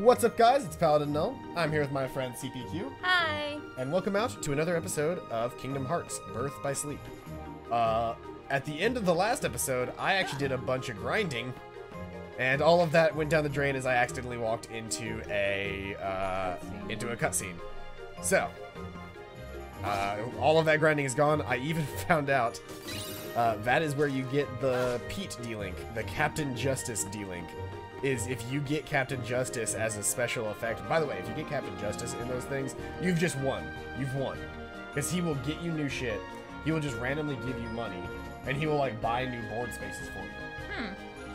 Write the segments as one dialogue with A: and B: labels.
A: What's up, guys? It's Paladin Null. I'm here with my friend CPQ.
B: Hi.
A: And welcome out to another episode of Kingdom Hearts: Birth by Sleep. At the end of the last episode, I actually did a bunch of grinding, and all of that went down the drain as I accidentally walked into a cutscene. So, all of that grinding is gone. I even found out that is where you get the Pete D-Link, the Captain Justice D-Link. Is if you get Captain Justice as a special effect. By the way, if you get Captain Justice in those things, you've just won. You've won. Because he will get you new shit. He will just randomly give you money. And he will, like, buy new board spaces for you.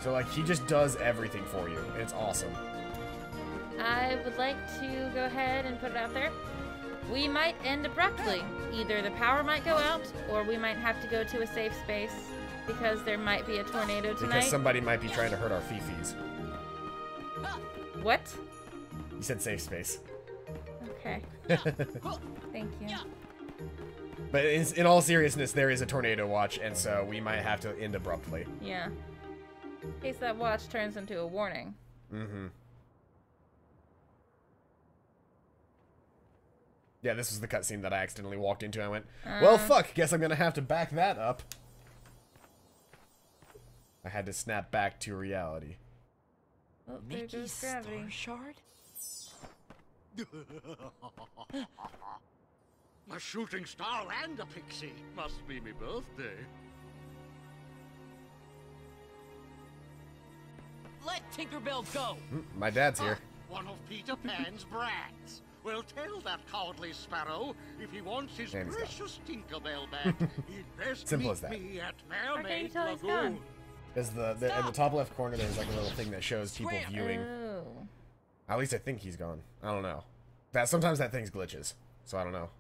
A: So, like, he just does everything for you. And it's awesome.
B: I would like to go ahead and put it out there. We might end abruptly. Either the power might go out, or we might have to go to a safe space. Because there might be a tornado tonight.
A: Because somebody might be trying to hurt our fifis.
B: What?
A: You said safe space.
B: Okay. Thank you.
A: But in all seriousness, there is a tornado watch, and so we might have to end abruptly.
B: Yeah. In case that watch turns into a warning.
A: Mm-hmm. Yeah, this was the cutscene that I accidentally walked into. I went, well, fuck, guess I'm gonna have to back that up. I had to snap back to reality.
B: Oh, there goes gravity.
C: Shard? A shooting star and a pixie. Must be me birthday.
D: Let Tinkerbell go!
A: My dad's here.
C: One of Peter Pan's brats. Well, tell that cowardly sparrow if he wants his precious Tinkerbell back, he'd best
A: Simple as
C: meet
A: that.
C: me at
B: How can you
C: Mermaid
B: tell he's
C: Lagoon.
B: gone?
A: Because in the top left corner, there's like a little thing that shows people viewing.
B: Oh.
A: At least I think he's gone. I don't know. Sometimes that thing's glitches, so I don't know.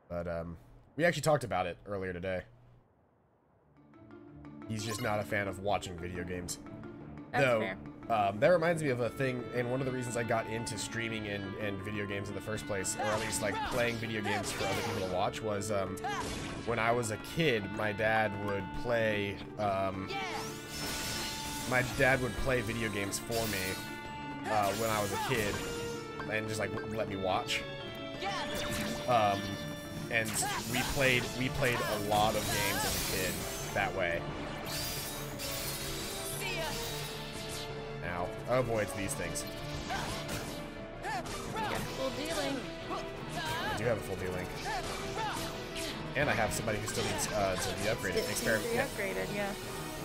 A: But we actually talked about it earlier today. He's just not a fan of watching video games.
B: That's
A: Though,
B: fair.
A: that reminds me of a thing, and one of the reasons I got into streaming and video games in the first place, or at least like playing video games for other people to watch, was when I was a kid, my dad would play video games for me when I was a kid, and just like let me watch. And we played a lot of games as a kid that way. Ow. Oh boy, it's these things.
B: Full dealing.
A: I do have a full D-Link. And I have somebody who still needs to be upgraded. Experiment.
B: Be upgraded, yeah.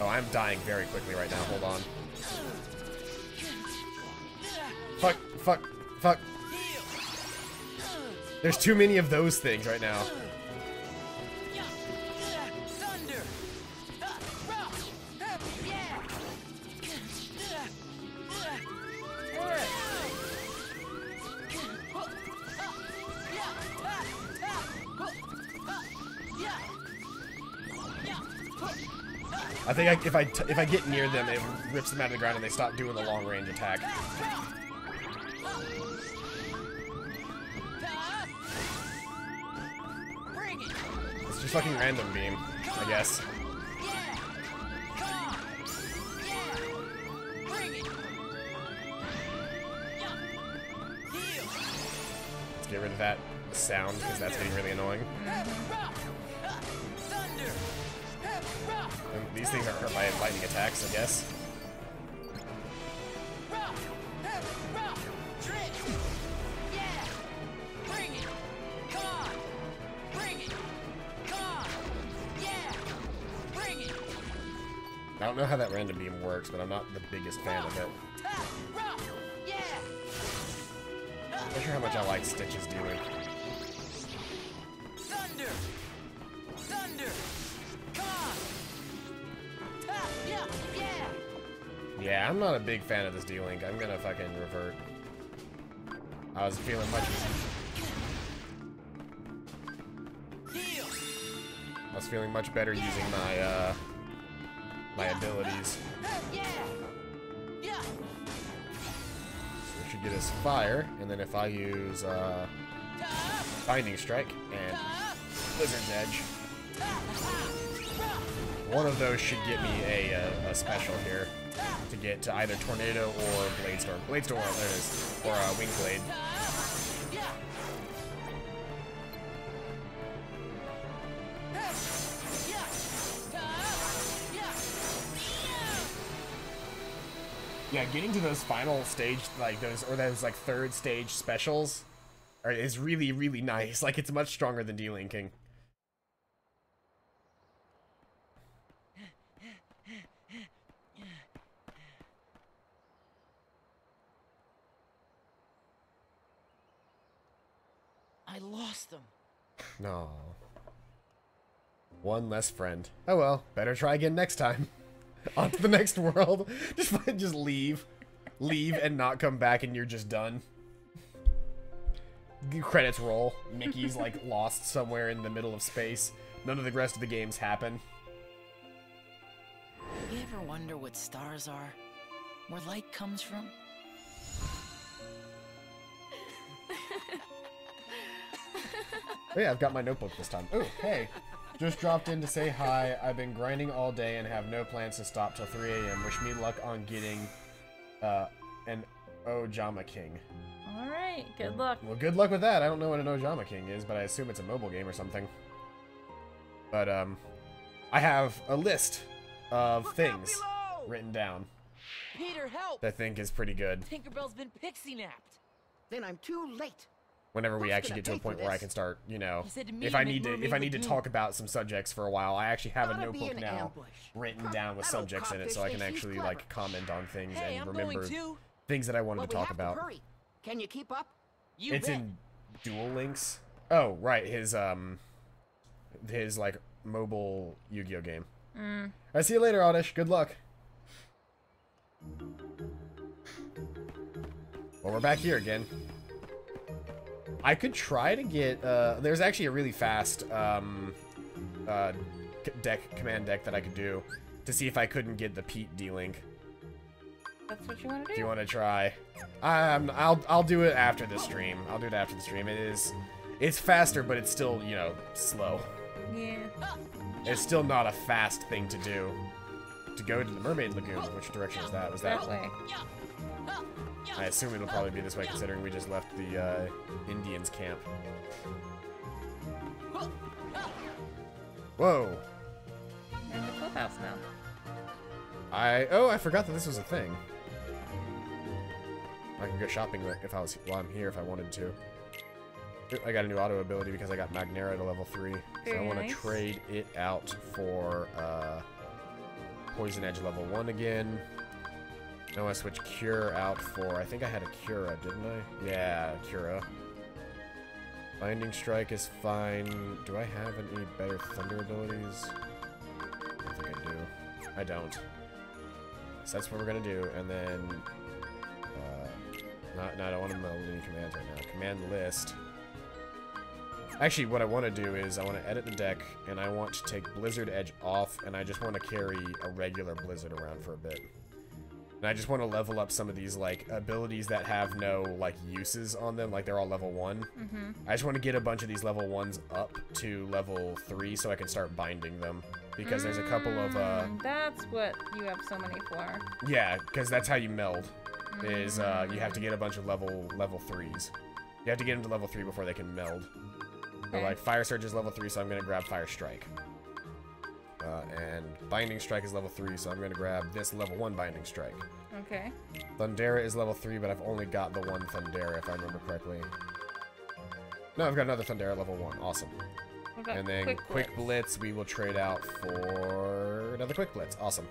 A: Oh, I'm dying very quickly right now. Hold on. Fuck, fuck, fuck. There's too many of those things right now. I think if I get near them, it rips them out of the ground and they stop doing the long range attack. It's just fucking random beam, I guess. Let's get rid of that sound because that's getting really annoying. And these things aren't hurt by lightning attacks, I guess. I don't know how that random beam works, but I'm not the biggest fan of it. I'm not sure how much I like Stitch's D-Link. Yeah, I'm not a big fan of this D-Link. I'm gonna fucking revert. I was feeling much better using my my abilities. So we should get his fire, and then if I use Binding Strike and Blizzard's Edge, one of those should get me a special here to get to either Tornado or Blade Storm. Blade Storm, there it is. Or Wing Blade. Yeah, getting to those final stage, like those like third stage specials, is really, really nice. Like, it's much stronger than delinking.
D: I lost them.
A: No. One less friend. Oh well, better try again next time. On to the next world. Just leave. Leave and not come back and you're just done. Credits roll. Mickey's like lost somewhere in the middle of space. None of the rest of the games happen.
D: You ever wonder what stars are? Where light comes from?
A: Oh yeah, I've got my notebook this time. Oh, hey. Just dropped in to say hi. I've been grinding all day and have no plans to stop till 3 a.m. Wish me luck on getting an Ojama King.
B: Alright, good luck.
A: Well, good luck with that. I don't know what an Ojama King is, but I assume it's a mobile game or something. But, I have a list of things written down
D: Peter, help!
A: that I think is pretty good.
D: Tinkerbell's been pixie napped.
C: Then I'm too late.
A: Whenever we
C: Who's
A: actually
C: gonna
A: get to a
C: pay for
A: point where I
C: this?
A: can start, you know,
D: He said to me
A: if I
D: to
A: need
D: make
A: to
D: mermaids with
A: talk about some subjects for a while, I actually have a
C: Gotta be
A: notebook
C: an
A: now
C: ambush.
A: written down with
C: That old
A: subjects in it, so I
C: codfish
A: can
C: thinks he's
A: actually
C: clever.
A: like comment on things
D: Hey,
A: and
D: I'm
A: remember
D: going too.
A: things that I wanted
C: Well,
A: to
C: we
A: talk
C: have
A: about.
C: to hurry. Can you keep up?
D: You
A: It's
D: bet.
A: in Duel Links. Oh, right, his like mobile Yu-Gi-Oh game. I see you later, Oddish. Good luck. Well, we're back here again. I could try to get, there's actually a really fast, command deck that I could do to see if I couldn't get the Pete D-Link.
B: That's what you want to
A: If
B: do?
A: you want to try. I'll do it after the stream. I'll do it after the stream. It's faster, but it's still, you know, slow.
B: Yeah.
A: It's still not a fast thing to do. To go to the Mermaid Lagoon, which direction is that? Was that?
B: That way.
A: I assume it'll probably be this way, considering we just left the Indians camp. Whoa!
B: And the clubhouse now.
A: I forgot that this was a thing. I can go shopping while I'm here if I wanted to. I got a new auto ability because I got Magnera to level 3. So
B: Very
A: I want to
B: nice.
A: trade it out for Poison Edge level 1 again. I want to switch Cure out for, I think I had a Cura, didn't I? Yeah, Cura. Binding Strike is fine. Do I have any better Thunder abilities? I don't think I do. I don't. So that's what we're gonna do, and then... no, I don't want to meld any commands right now. Command list. Actually, what I want to do is I want to edit the deck, and I want to take Blizzard Edge off, and I just want to carry a regular Blizzard around for a bit. And I just want to level up some of these, like, abilities that have no, like, uses on them, like they're all level 1. I just want to get a bunch of these level 1s up to level 3 so I can start binding them. Because there's a couple of,
B: That's what you have so many for.
A: yeah, because that's how you meld, is, you have to get a bunch of level 3s. You have to get them to level 3 before they can meld. So,
B: Okay.
A: like, Fire Surge is level 3, so I'm going to grab Fire Strike. And Binding Strike is level 3, so I'm going to grab this level 1 Binding Strike.
B: Okay.
A: Thundera is level 3, but I've only got the one Thundera, if I remember correctly. No, I've got another Thundera level 1. Awesome.
B: What about
A: And then Quick Blitz, we will trade out for another Quick Blitz. Awesome.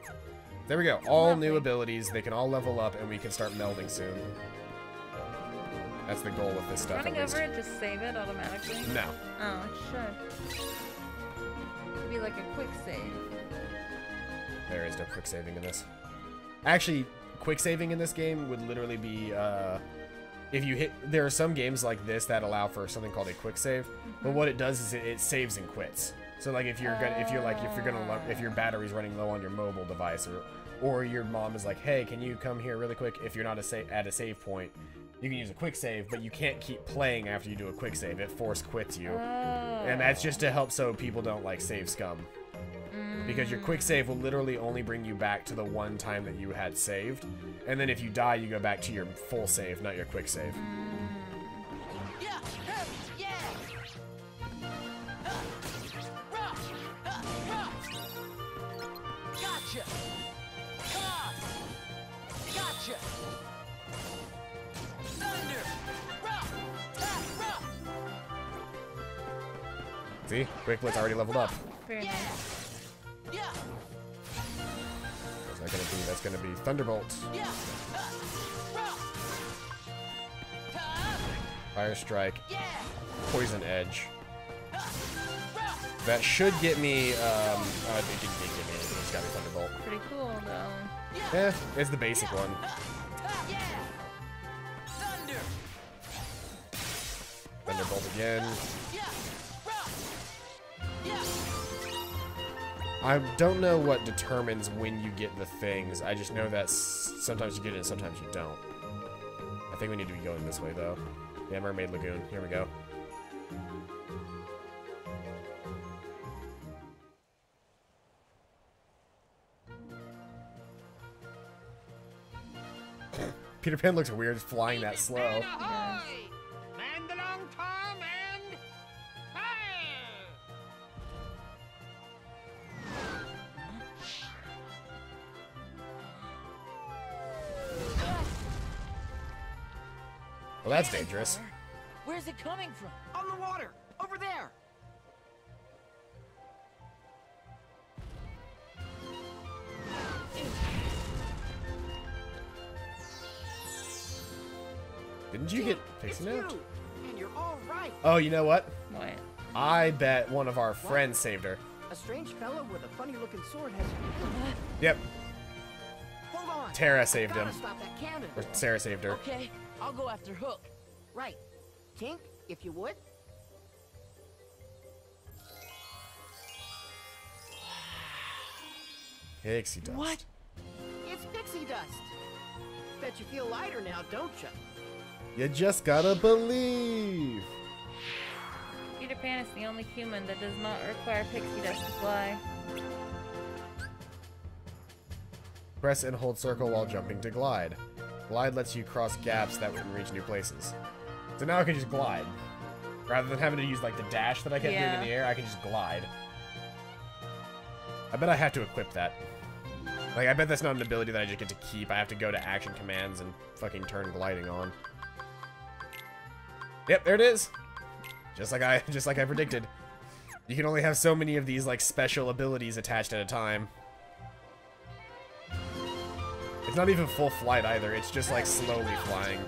A: There we go. All new abilities. They can all level up, and we can start melding soon. That's the goal with this stuff,
B: Running
A: at least.
B: over it, just save it automatically?
A: No.
B: Oh, it should. It'd be like a quick save.
A: There is no quick saving in this. Actually, quick saving in this game would literally be, if you hit... There are some games like this that allow for something called a quick save, but what it does is it saves and quits. So, like, if your battery's running low on your mobile device, or your mom is like, hey, can you come here really quick? If you're not at a save point, you can use a quick save, but you can't keep playing after you do a quick save. It force quits you.
B: Oh.
A: And that's just to help so people don't, like, save scum. Because your quick save will literally only bring you back to the one time that you had saved. And then if you die, you go back to your full save, not your quick save.
D: Gotcha. Come on. Gotcha. Thunder.
A: See? Quicklet's already leveled up.
B: Very nice.
D: Yeah.
A: What's that gonna be? That's gonna be Thunderbolt.
D: Yeah.
A: Fire Strike.
D: Yeah.
A: Poison Edge. That should get me, it didn't get me anything. It's gotta be Thunderbolt.
B: Pretty cool, though.
A: Yeah, it's the basic one.
D: Yeah. Thunder.
A: Thunderbolt again.
D: Yeah. Yeah.
A: I don't know what determines when you get the things. I just know that sometimes you get it and sometimes you don't. I think we need to be going this way, though. Yeah, Mermaid Lagoon. Here we go. Peter Pan looks weird flying that slow.
B: Yeah.
C: Man the long Tom and fire!
A: Well, that's dangerous.
D: Where's it coming from? On the water. Over there.
A: Didn't you get Pixie
D: It's
A: Note?
D: you, and you're all right.
A: Oh, you know what?
B: What?
A: I bet one of our friends saved her.
E: A strange fellow with a funny-looking sword has...
A: Yep,
D: Hold on.
A: Tara saved him.
E: Gotta stop that cannon.
A: Or Sarah saved her.
D: Okay, I'll go after Hook.
E: Right. Tink, if you would.
A: Pixie Dust.
D: What?
E: It's pixie dust. Bet you feel lighter now, don't you?
A: You just gotta believe.
B: Peter Pan is the only human that does not require pixie dust to fly.
A: Press and hold circle while jumping to glide. Glide lets you cross gaps that can reach new places. So now I can just glide. Rather than having to use like the dash that I kept doing in the air, I can just glide. I bet I have to equip that. Like, I bet that's not an ability that I just get to keep. I have to go to action commands and fucking turn gliding on. Yep, there it is. Just like I predicted. You can only have so many of these like special abilities attached at a time. It's not even full flight either. It's just like slowly flying.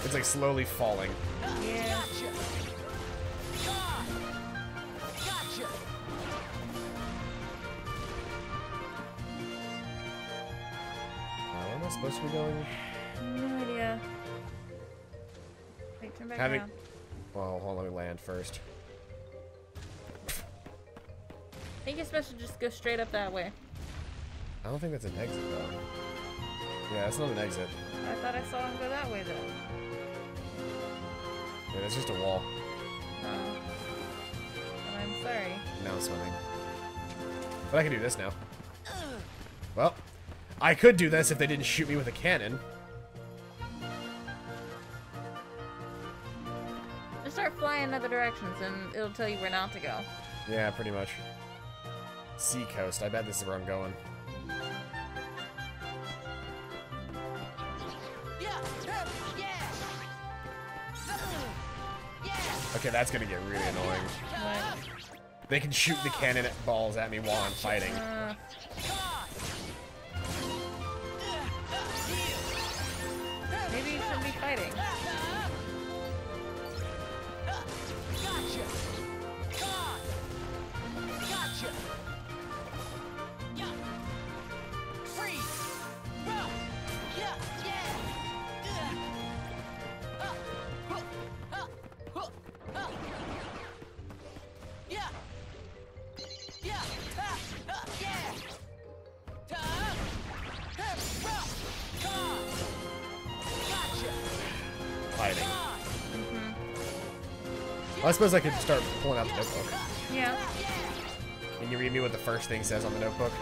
A: It's like slowly falling.
B: Yeah.
A: Where am I supposed to be going?
B: No idea. Wait, turn back
A: Having-
B: around.
A: Well, hold on, let me land first.
B: I think you're supposed to just go straight up that way.
A: I don't think that's an exit though. Yeah, that's not an exit.
B: I thought I saw him go that way, though.
A: Yeah, that's just a wall.
B: Oh. And I'm sorry.
A: Now I'm swimming. But I can do this now. Well, I could do this if they didn't shoot me with a cannon.
B: Just start flying other directions, and it'll tell you where not to go.
A: Yeah, pretty much. Sea coast. I bet this is where I'm going. Okay, that's gonna get really annoying.
B: What?
A: They can shoot the cannon balls at me while I'm fighting.
B: Maybe you shouldn't be fighting.
A: Fighting. Well, I suppose I could start pulling out the notebook.
B: Yeah.
A: Can you read me what the first thing says on the notebook?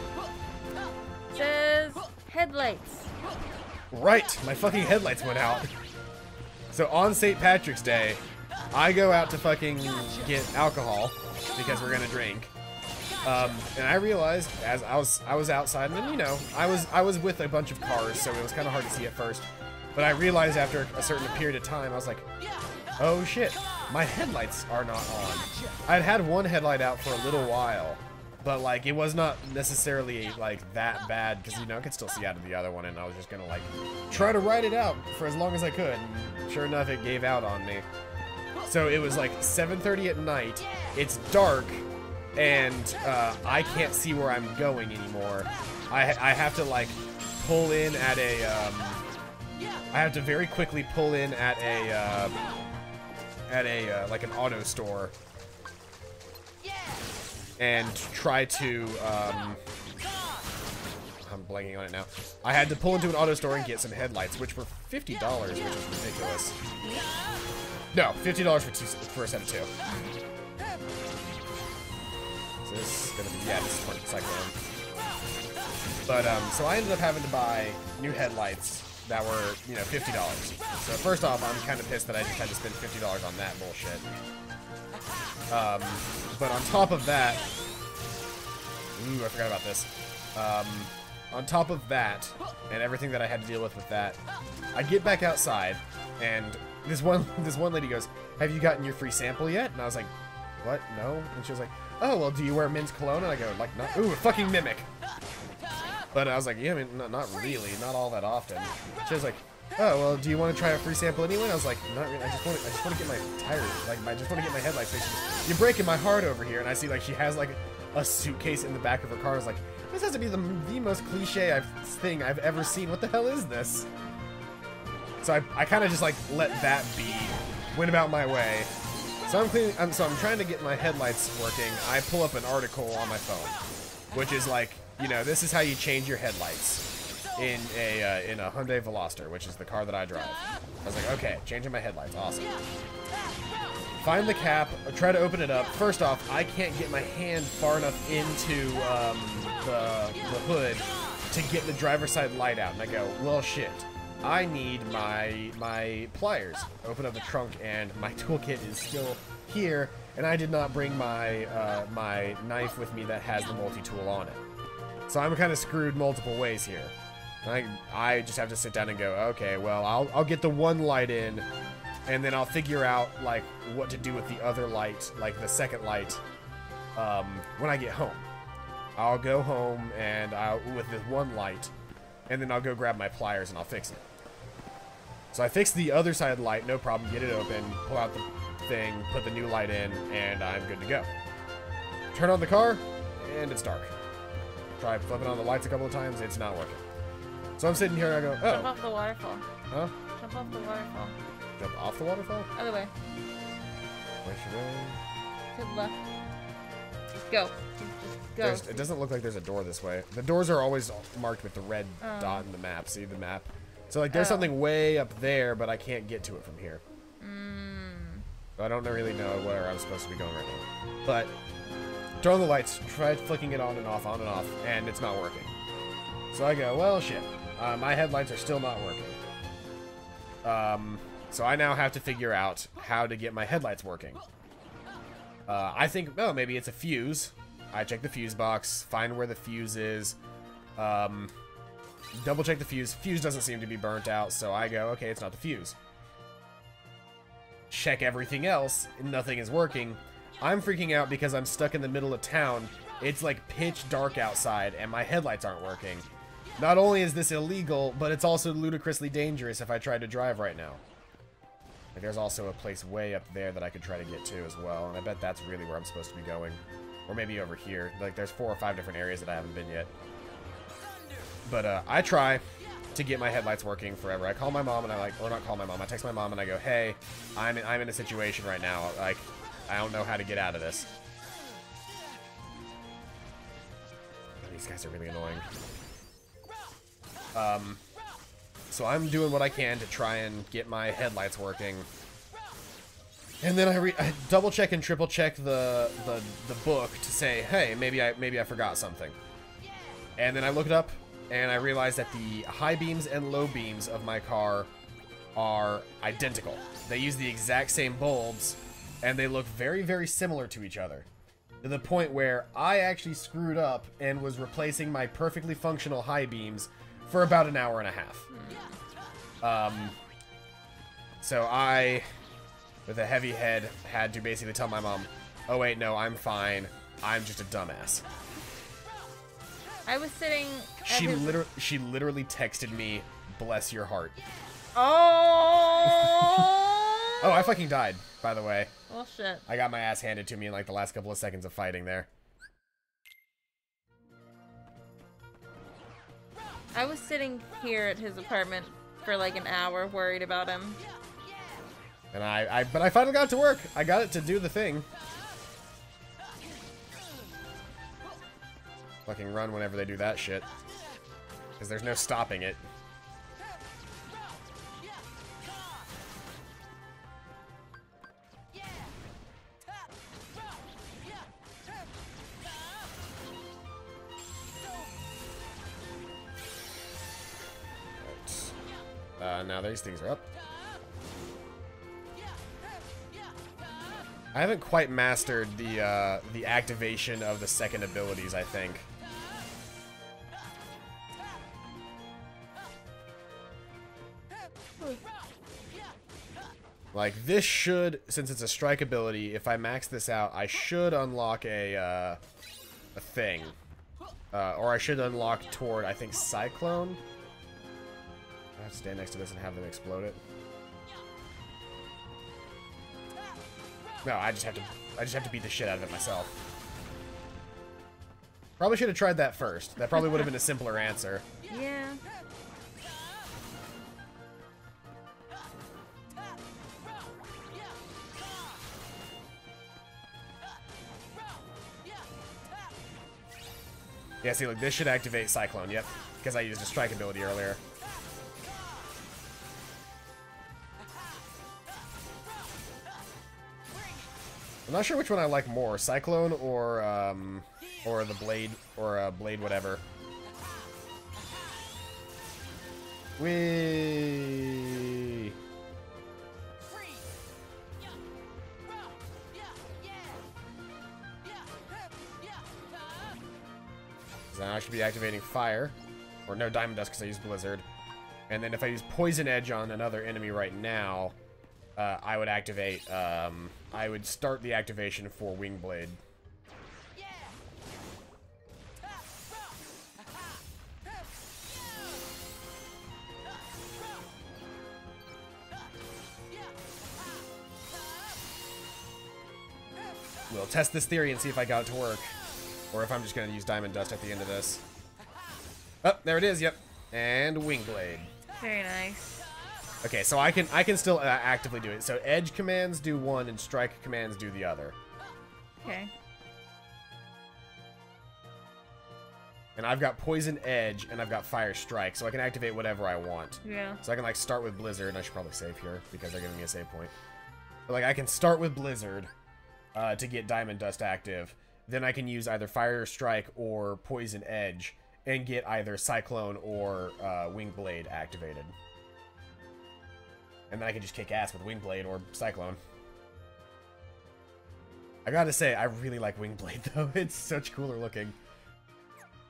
B: Says headlights.
A: Right, my fucking headlights went out. So on St. Patrick's Day, I go out to fucking get alcohol because we're gonna drink. And I realized as I was outside, and you know, I was with a bunch of cars, so it was kind of hard to see at first. But I realized after a certain period of time, I was like, oh shit, my headlights are not on. I'd had one headlight out for a little while, but like it was not necessarily like that bad because, you know, I could still see out of the other one, and I was just gonna like try to ride it out for as long as I could. And sure enough, it gave out on me. So it was like 7:30 at night. It's dark, and I can't see where I'm going anymore. I have to like pull in at a. I have to very quickly pull in at a like an auto store and try to I'm blanking on it now. I had to pull into an auto store and get some headlights, which were $50, which is ridiculous. No, $50 for a set of two. So this is gonna be, yeah, this is part of the Cyclone. But so I ended up having to buy new headlights that were, you know, $50. So first off, I'm kind of pissed that I just had to spend $50 on that bullshit. But on top of that, ooh, I forgot about this. On top of that, and everything that I had to deal with that, I get back outside, and this one lady goes, "Have you gotten your free sample yet?" And I was like, "What? No." And she was like, "Oh, well, do you wear men's cologne?" And I go, like, "Not." Ooh, a fucking mimic. But I was like, yeah, I mean, not really, not all that often. She was like, "Oh, well, do you want to try a free sample anyway?" And I was like, "Not really. I just want to get my tires, like, I just want to get my headlights fixed." "You're breaking my heart over here." And I see like she has like a suitcase in the back of her car. I was like, this has to be the most cliche thing I've ever seen. What the hell is this? So I kind of just like let that be, went about my way. So I'm trying to get my headlights working. I pull up an article on my phone, which is like, you know, this is how you change your headlights in a Hyundai Veloster, which is the car that I drive. I was like, okay, changing my headlights, awesome. Find the cap, try to open it up. First off, I can't get my hand far enough into the hood to get the driver's side light out. And I go, well, shit. I need my pliers. Open up the trunk, and my toolkit is still here, and I did not bring my my knife with me that has the multi-tool on it. So I'm kind of screwed multiple ways here. I just have to sit down and go, okay, well, I'll get the one light in, and then I'll figure out like what to do with the other light, like the second light, when I get home. I'll go home and with this one light, and then I'll go grab my pliers and I'll fix it. So I fix the other side of the light, no problem, get it open, pull out the thing, put the new light in, and I'm good to go. Turn on the car, and it's dark. Try flipping on the lights a couple of times, it's not working. So I'm sitting here and I go, oh.
B: Jump off the waterfall.
A: Huh?
B: Jump off the waterfall.
A: Jump off the waterfall?
B: Other way.
A: Where should I?
B: To the left. Just go. Just go.
A: It doesn't look like there's a door this way. The doors are always marked with the red dot in the map. See the map? So like there's something way up there, but I can't get to it from here. So I don't really know where I'm supposed to be going right now. But turn on the lights, try flicking it on and off, and it's not working. So I go, well, shit. My headlights are still not working. So I now have to figure out how to get my headlights working. I think, oh, maybe it's a fuse. I check the fuse box, find where the fuse is, double check the fuse. Fuse doesn't seem to be burnt out, so I go, okay, it's not the fuse. Check everything else, and nothing is working. I'm freaking out because I'm stuck in the middle of town. It's like pitch dark outside, and my headlights aren't working. Not only is this illegal, but it's also ludicrously dangerous if I try to drive right now. Like, there's also a place way up there that I could try to get to as well, and I bet that's really where I'm supposed to be going. Or maybe over here. Like, there's 4 or 5 different areas that I haven't been yet. But, I try to get my headlights working forever. I call my mom, and or not call my mom, I text my mom, and I go, hey, I'm in a situation right now. Like, I don't know how to get out of this. These guys are really annoying. So I'm doing what I can to try and get my headlights working. And then I double check and triple check the book to say, hey, maybe I forgot something. And then I look it up, and I realize that the high beams and low beams of my car are identical. They use the exact same bulbs, and they look very, very similar to each other. To the point where I actually screwed up and was replacing my perfectly functional high beams for about an hour and a half. So I, with a heavy head, had to basically tell my mom, oh wait, no, I'm fine. I'm just a dumbass.
B: I was sitting at
A: She literally texted me, bless your heart.
B: Oh!
A: Oh, I fucking died, by the way.
B: Well, shit.
A: I got my ass handed to me in like the last couple of seconds of fighting there.
B: I was sitting here at his apartment for like an hour worried about him.
A: And but I finally got it to work. I got it to do the thing. Fucking run whenever they do that shit. Because there's no stopping it. Now these things are up. I haven't quite mastered the activation of the second abilities, I think. Like, this should, since it's a strike ability, if I max this out, I should unlock a thing. Or I should unlock toward, I think, Cyclone. I have to stand next to this and have them explode it. No, I just have to beat the shit out of it myself. Probably should have tried that first. That probably would have been a simpler answer.
B: Yeah.
A: Yeah, see, look, this should activate Cyclone, yep. Because I used a strike ability earlier. I'm not sure which one I like more, Cyclone or the Blade, or Blade whatever. Whee! So now I should be activating Fire, or no, Diamond Dust because I used Blizzard. And then if I use Poison Edge on another enemy right now, I would activate, I would start the activation for Wing Blade. We'll test this theory and see if I got it to work. Or if I'm just going to use Diamond Dust at the end of this. Oh, there it is, yep. And Wing Blade.
B: Very nice.
A: Okay, so I can still actively do it. So edge commands do one and strike commands do the other.
B: Okay.
A: And I've got Poison Edge and I've got Fire Strike, so I can activate whatever I want.
B: Yeah.
A: So I can like start with Blizzard, and I should probably save here because they're giving me a save point. But like I can start with Blizzard to get Diamond Dust active. Then I can use either Fire Strike or Poison Edge and get either Cyclone or Wing Blade activated. And then I can just kick ass with Wing Blade or Cyclone. I gotta say, I really like Wing Blade though. It's such cooler looking.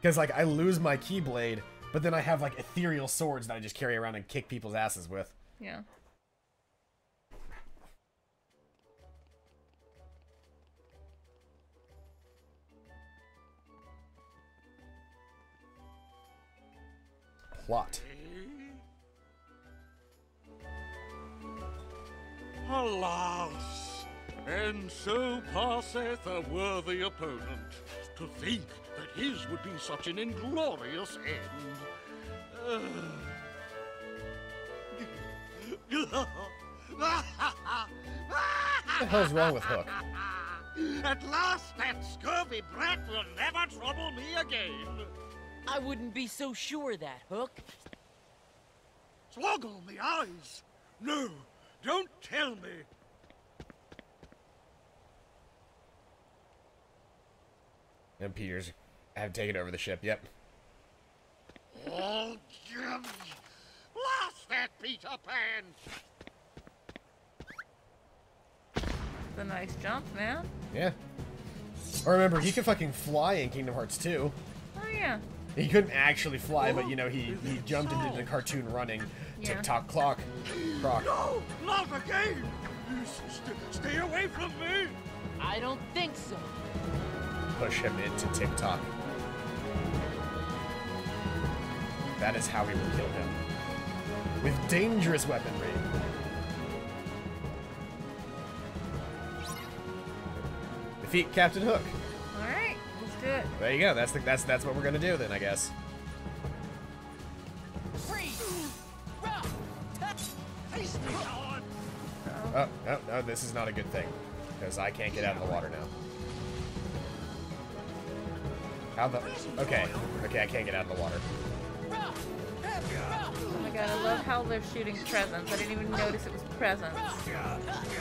A: Because like I lose my Keyblade, but then I have like ethereal swords that I just carry around and kick people's asses with.
B: Yeah.
A: Plot.
C: Alas, and so passeth a worthy opponent. To think that his would be such an inglorious end.
A: What the hell's wrong with Hook?
C: At last, that scurvy brat will never trouble me again.
D: I wouldn't be so sure that, Hook.
C: Slog on the eyes. No, don't tell me.
A: And Peter's have taken over the ship. Yep.
C: Oh, Jimmy! Blast that Peter Pan!
B: It's a nice jump, man.
A: Yeah. Or remember, he could fucking fly in Kingdom Hearts 2.
B: Oh, yeah.
A: He couldn't actually fly, but you know, he jumped and did the cartoon running.
B: Yeah.
A: Tick-tock clock. Croc.
C: No! Not again! Stay away from me!
D: I don't think so.
A: Push him into TikTok. That is how we will kill him. With dangerous weaponry. Defeat Captain Hook.
B: Alright, let's do it.
A: There you go. That's what we're gonna do then, I guess. Oh, no, this is not a good thing. Because I can't get out of the water now. How the... Okay, I can't get out of the water.
B: Oh my god, I love how they're shooting presents. I didn't even notice it was presents.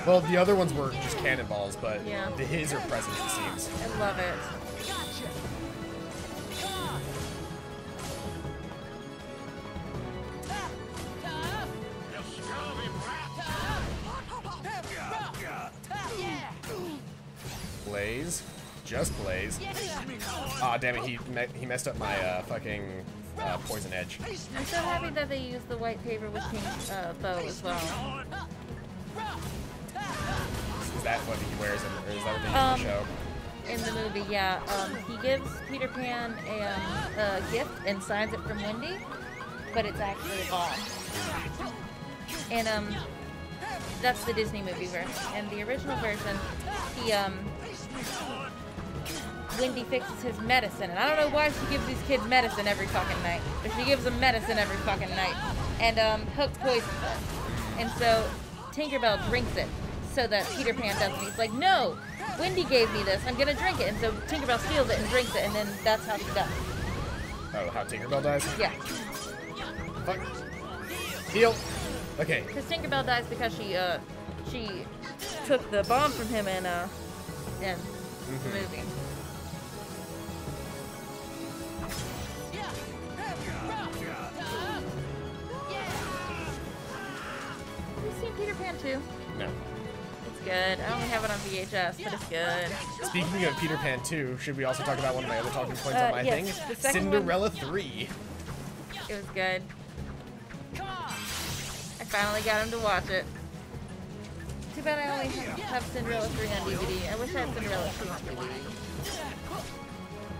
A: Well, the other ones were just cannonballs, but
B: Yeah.
A: his are presents, it seems.
B: I love it.
A: Blaze. Just Blaze. Aw, damn it, he messed up my fucking poison edge.
B: I'm so happy that they used the white paper with pink bow as well.
A: Is that what he wears, or is that what they use in the show?
B: In the movie, yeah. He gives Peter Pan a gift and signs it from Wendy, but it's actually a bomb. And that's the Disney movie version. And the original version, Wendy fixes his medicine, and I don't know why she gives these kids medicine every fucking night, but she gives them medicine every fucking night. And Hook poisons it, and so Tinkerbell drinks it so that Peter Pan doesn't. He's like, no, Wendy gave me this, I'm gonna drink it. And so Tinkerbell steals it and drinks it, and then that's how she dies.
A: Oh, how Tinkerbell dies?
B: Yeah.
A: Fuck. Heal. Okay.
B: Because Tinkerbell dies because she took the bomb from him in the movie. Have you seen Peter Pan 2?
A: No.
B: It's good. I only have it on VHS, but it's good.
A: Speaking of Peter Pan 2, should we also talk about one of my other talking points on my
B: yes,
A: thing?
B: the second
A: Cinderella 3.
B: It was good. I finally got him to watch it. Too bad I only have Cinderella 3 on DVD. I wish I had Cinderella 2 on DVD.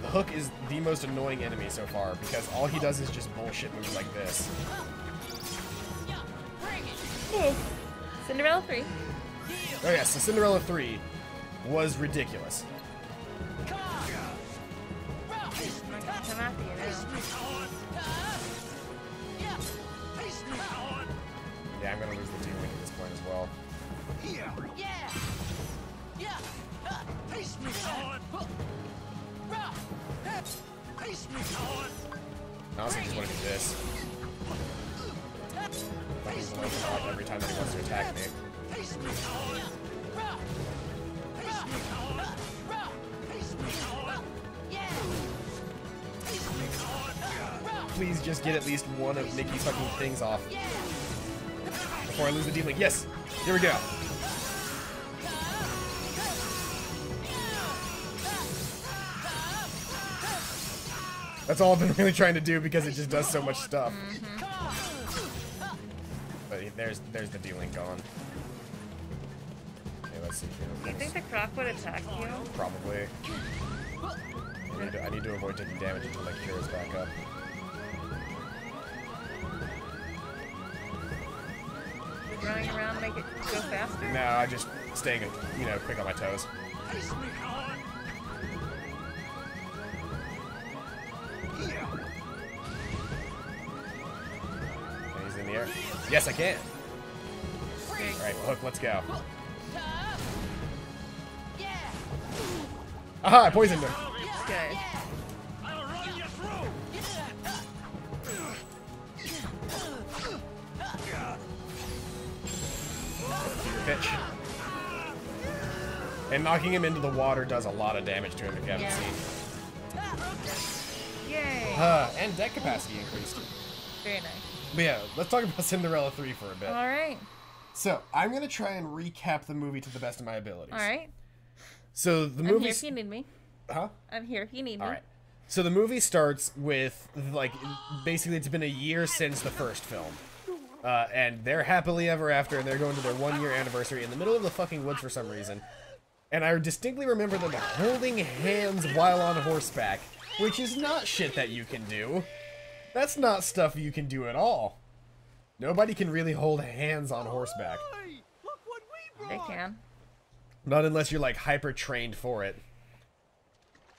A: Hook is the most annoying enemy so far because all he does is just bullshit moves like this.
B: Cinderella 3.
A: Oh yeah, so Cinderella 3 was ridiculous.
B: I'm not gonna come after you now.
A: Yeah, I'm gonna lose the D-Link at this point as well. I also just want to do this. Like he's going to come up every time that he wants to attack me. Please just get at least one of Mickey's fucking things off. Before I lose the D-Link. Yes! Here we go. That's all I've been really trying to do because it just does so much stuff. But there's the D-Link gone. Okay, let's see here.
B: Do you think the croc would attack you?
A: Probably. I need to avoid taking damage until my cure is back up.
B: You're running around to make it go faster?
A: No, I just staying, quick on my toes. And he's in the air. Yes, I can. Alright, Hook, let's go. Aha, I poisoned him.
B: Good.
C: I'll run you through!
A: Fever pitch. And knocking him into the water does a lot of damage to him if you haven't seen.
B: Yay.
A: And deck capacity increased.
B: Very nice.
A: But yeah, let's talk about Cinderella 3 for a bit.
B: All right.
A: So, I'm going to try and recap the movie to the best of my abilities.
B: All right.
A: So, the
B: I'm
A: movie...
B: here if you need me.
A: Huh?
B: I'm here if you need me.
A: All right. So, the movie starts with, like, basically it's been a year since the first film. And they're happily ever after, and they're going to their 1-year anniversary in the middle of the fucking woods for some reason. And I distinctly remember them holding hands while on horseback, which is not shit that you can do. That's not stuff you can do at all. Nobody can really hold hands on horseback.
C: Hey, look what we
B: They
C: brought.
B: can.
A: Not unless you're, like, hyper-trained for it.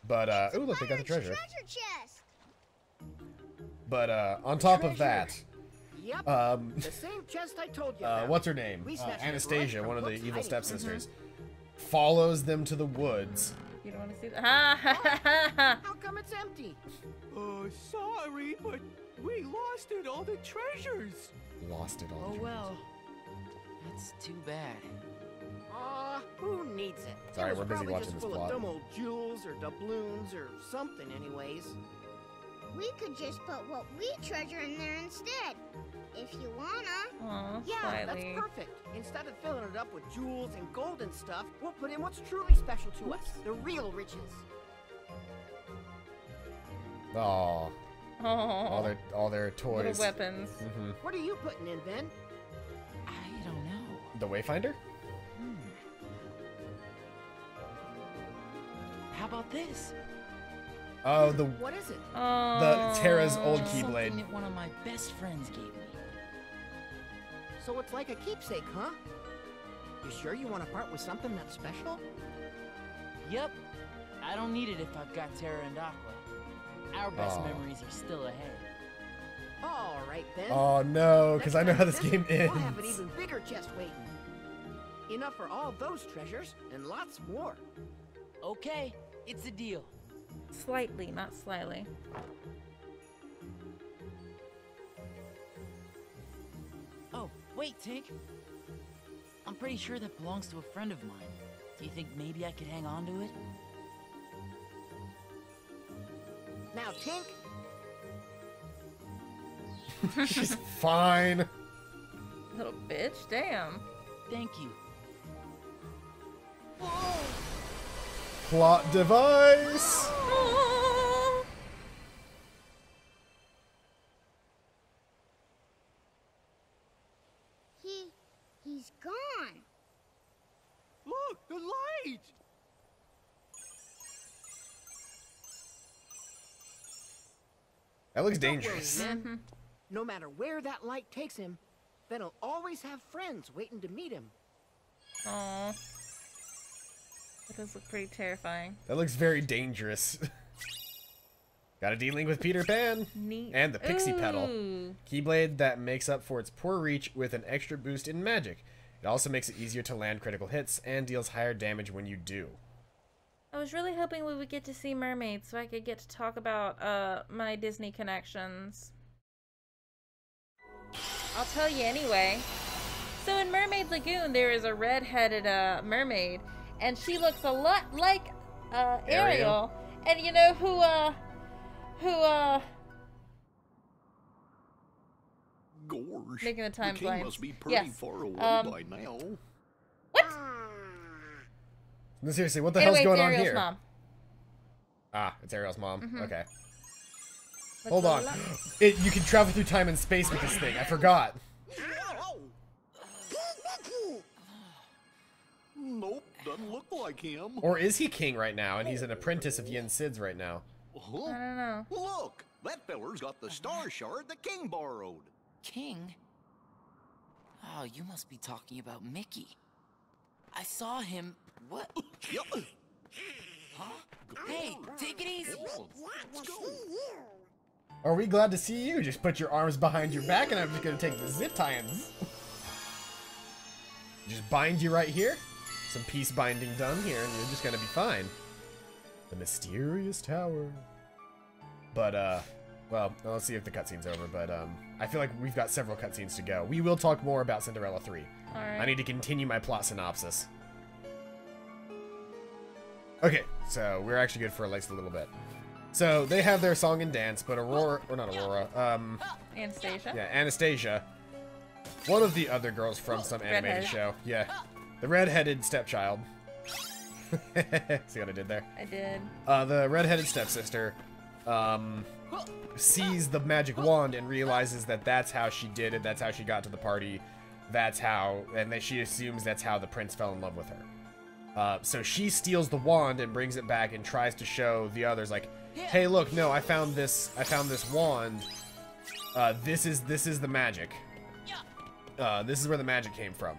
A: But, ooh, look, they got the treasure.
F: Treasure chest.
A: But, on top of that,
E: Yep. The same chest I told you.
A: what's her name?
E: We snatched it
A: Anastasia,
E: right
A: one of the
E: from
A: evil
E: Hook's
A: stepsisters, follows them to the woods.
B: You don't want to see that? Ha ha ha ha.
E: How come it's empty?
G: Sorry, but we lost it, all the treasures.
A: Lost it all.
D: Oh well. That's too bad.
E: Aw, who needs it?
A: Sorry,
E: It was
A: we're busy
E: probably
A: watching
E: just
A: this
E: full
A: plot.
E: of dumb old jewels or doubloons or something anyways.
F: We could just put what we treasure in there instead. If you wanna.
B: Aw,
E: Yeah,
B: Slyly.
E: that's perfect. Instead of filling it up with jewels and gold and stuff, we'll put in what's truly special to us. The real riches.
A: Aw,
B: Oh,
A: all their toys.
B: little weapons.
A: Mhm.
E: What are you putting in, Ben?
D: I don't know.
A: The Wayfinder?
D: How about this?
A: Oh, the
E: What is it?
B: Oh.
A: Terra's old
D: Something
A: Keyblade.
D: that one of my best friends gave me.
E: So it's like a keepsake, huh? You sure you want to part with something that's special?
D: Yep. I don't need it if I've got Terra and Aqua. Our best
A: Aw.
D: memories are still ahead.
E: All right, Ben.
A: Oh no, because I know how this
E: Next
A: game
E: time,
A: ends.
E: We'll have an even bigger chest waiting. Enough for all those treasures and lots more.
D: Okay, it's a deal.
B: Slightly, not slyly.
D: Oh, wait, Tink. I'm pretty sure that belongs to a friend of mine. Do you think maybe I could hang on to it?
E: Now, Tink,
A: She's fine.
B: Little bitch, damn.
D: Thank you.
A: Plot device.
B: Oh.
F: He's gone.
G: Look, the light.
A: That looks
E: don't worry,
A: dangerous.
E: Ben. No matter where that light takes him, Ben will always have friends waiting to meet him.
B: Aw. That does look pretty terrifying.
A: That looks very dangerous. Got a D-Link with Peter Pan.
B: Neat.
A: And the Pixie Petal.
B: Ooh.
A: Keyblade that makes up for its poor reach with an extra boost in magic. It also makes it easier to land critical hits and deals higher damage when you do.
B: I was really hoping we would get to see mermaids so I could get to talk about my Disney connections. I'll tell you anyway. So in Mermaid Lagoon, there is a red-headed mermaid, and she looks a lot like Ariel. And you know who
C: Gorge.
B: Making the time
C: king
B: blank.
C: must be pretty
B: Yes.
C: far away by now.
A: No, seriously, what the
B: Anyway,
A: hell's going
B: it's
A: on
B: Ariel's
A: here?
B: mom.
A: Ah, it's Ariel's mom. Okay.
B: Looks
A: Hold
B: a
A: on.
B: lot-
A: You can travel through time and space with this thing. I forgot.
C: Nope, doesn't look like him.
A: Or is he king right now and he's an apprentice of Yin Sid's right now?
B: I
C: Huh?
B: don't know.
C: Look, that feller's got the star shard the king borrowed.
D: King? Oh, you must be talking about Mickey. I saw him. What?
C: Yep.
D: Huh? Hey, take it easy.
C: Let's go.
A: Are we glad to see you? Just put your arms behind your back and I'm just gonna take the zip tie-ins. Just bind you right here. Some peace binding done here and you're just gonna be fine. The mysterious tower. But, well, let's see if the cutscene's over, but, I feel like we've got several cutscenes to go. We will talk more about Cinderella 3.
B: Alright.
A: I need to continue my plot synopsis. Okay, so we're actually good for at least a little bit. So they have their song and dance, but Aurora, or not Aurora,
B: Anastasia.
A: yeah, Anastasia, one of the other girls from some animated
B: Redhead.
A: show. Yeah, the redheaded stepchild. See what I did there?
B: I did.
A: The redheaded stepsister sees the magic wand and realizes that that's how she did it. That's how she got to the party. That's how, and then she assumes that's how the prince fell in love with her. So she steals the wand and brings it back and tries to show the others, like, hey, look, no, I found this wand. This is the magic. This is where the magic came from.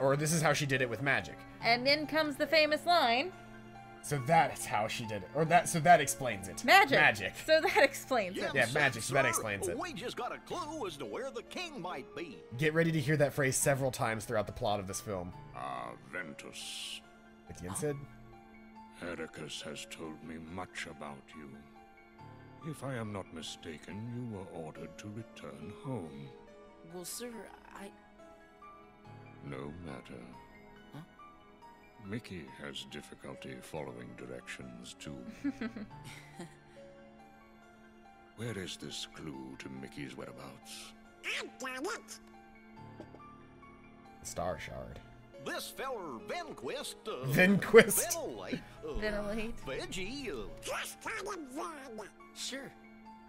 A: Or this is how she did it with magic.
B: And in comes the famous line.
A: So that's how she did it. So that explains it.
B: Magic.
A: Magic.
B: So that explains it.
A: Yeah, magic, so that explains it.
H: We just got a clue as to where the king might be.
A: Get ready to hear that phrase several times throughout the plot of this film.
C: Ah, Ventus.
A: Etienne said.
C: Heracus has told me much about you. If I am not mistaken, you were ordered to return home.
D: Well, sir,
C: No matter.
D: Huh?
C: Mickey has difficulty following directions, too. Where is this clue to Mickey's whereabouts?
F: I got it.
A: Star Shard.
H: This feller, Venquist,
A: Venquist.
B: Ventilate.
H: Veggie,
F: Just got it wrong.
D: sure.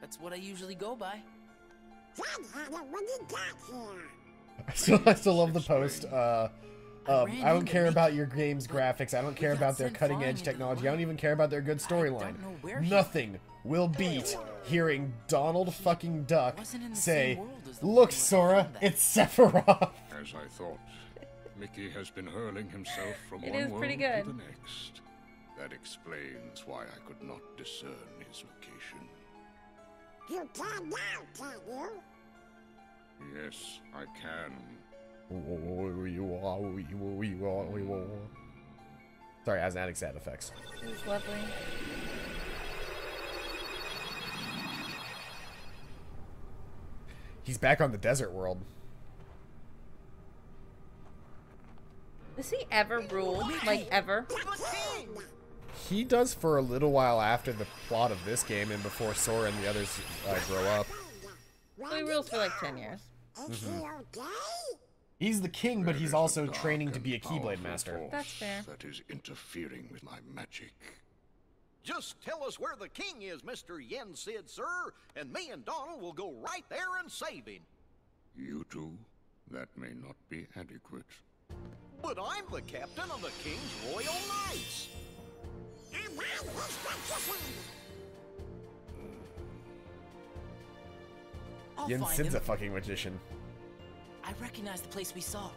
D: That's what I usually go by.
F: Dad had it when he got here.
A: I still love the post. I
D: ran
A: don't
D: into
A: care
D: Mickey,
A: about your game's graphics. I don't care
D: got
A: about their
D: sent
A: cutting
D: flying
A: edge
D: into the
A: technology. I don't
D: void.
A: even care about their good storyline.
D: don't know where he-
A: Nothing will beat hearing Donald fucking Duck
D: wasn't in the
A: say,
D: same world as the
A: "Look,
D: one where I
A: Sora,
D: found that."
A: it's Sephiroth."
C: As I thought, Mickey has been hurling himself from
B: It
C: one
B: is
C: world
B: pretty
C: to
B: good.
C: the next. That explains why I could not discern his location.
F: You can now, can you?
C: Yes, I can.
A: Sorry, as an adding sound effects.
B: It was lovely.
A: He's back on the desert world.
B: Does he ever rule? Like, ever?
A: He does for a little while after the plot of this game and before Sora and the others grow up.
B: So he rules for like 10 years.
F: Is he okay?
A: He's the king, but he's
C: There is
A: also
C: dark
A: training to
C: and
A: be a Keyblade
C: powerful
A: Master.
C: force
B: That's fair.
C: That is interfering with my magic.
H: just tell us where the king is, Mr. Yen Sid, sir, and me and Donald will go right there and save him.
C: You two? That may not be adequate.
H: But I'm the captain of the King's Royal Knights.
D: I'll
A: Yen
D: find
A: Sid's
D: him.
A: a fucking magician.
D: I recognize the place we saw.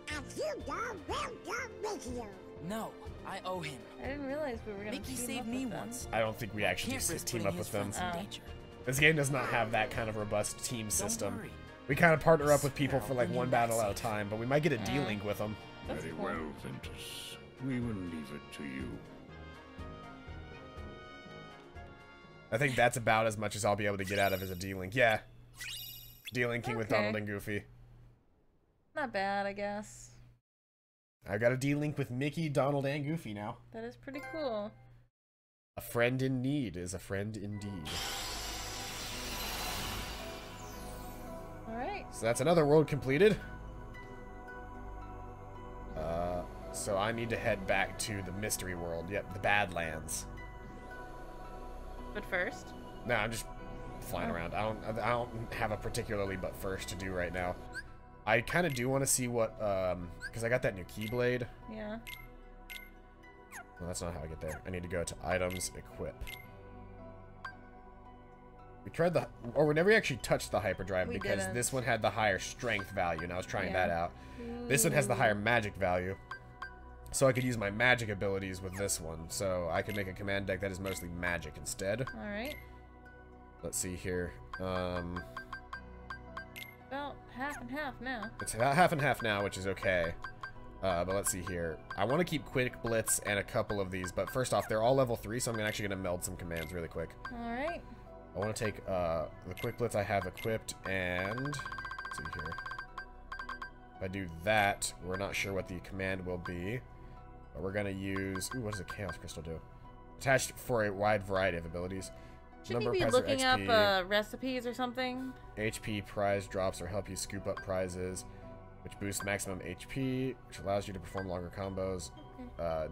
F: If you go, we'll go with you.
D: No, I owe him.
B: I didn't realize we were gonna
D: Mickey
B: team
D: saved
B: up
D: me
B: with them.
D: once.
A: I don't think we actually
D: Can't
A: just
D: risk
A: team
D: putting
A: up
D: his
A: with them.
D: friends in
B: Oh.
D: danger.
A: This game does not have that kind of robust team system.
D: worry.
A: We kind of partner up with
D: Swear
A: people
D: I'll
A: for like
D: bring you
A: one
D: back
A: battle at a
D: safe.
A: time, but we might get a D-Link with them.
B: That's
C: Very
B: cool.
C: well, Ventus. We will leave it to you.
A: I think that's about as much as I'll be able to get out of as a D-Link. Yeah. D-Linking with
B: Okay.
A: Donald and Goofy.
B: Not bad, I guess.
A: I've got a D-Link with Mickey, Donald, and Goofy now.
B: That is pretty cool.
A: A friend in need is a friend indeed.
B: Alright.
A: So that's another world completed. So I need to head back to the mystery world. Yep, the Badlands.
B: But first,
A: No, I'm just flying around. I don't have a particularly but first to do right now. I kind of do want to see what, because I got that new Keyblade.
B: yeah.
A: Well, that's not how I get there. I need to go to items, equip. We tried we never actually touched the hyperdrive
B: We
A: because
B: didn't.
A: this one had the higher strength value, and I was trying
B: Yeah.
A: that out. This one has the higher magic value. So I could use my magic abilities with this one. So I could make a command deck that is mostly magic instead.
B: Alright.
A: Let's see here.
B: About half and half now.
A: It's about half and half now, which is okay. But let's see here. I want to keep Quick Blitz and a couple of these, but first off, they're all level 3, so I'm actually going to meld some commands really quick.
B: Alright.
A: I want to take the Quick Blitz I have equipped, and let's see here. If I do that, we're not sure what the command will be, but we're going to use... Ooh, what does a Chaos Crystal do? Attached for a wide variety of abilities.
B: Shouldn't you
A: Number
B: be
A: of prizes or
B: looking
A: XP.
B: up recipes or something?
A: HP prize drops or help you scoop up prizes, which boosts maximum HP, which allows you to perform longer combos,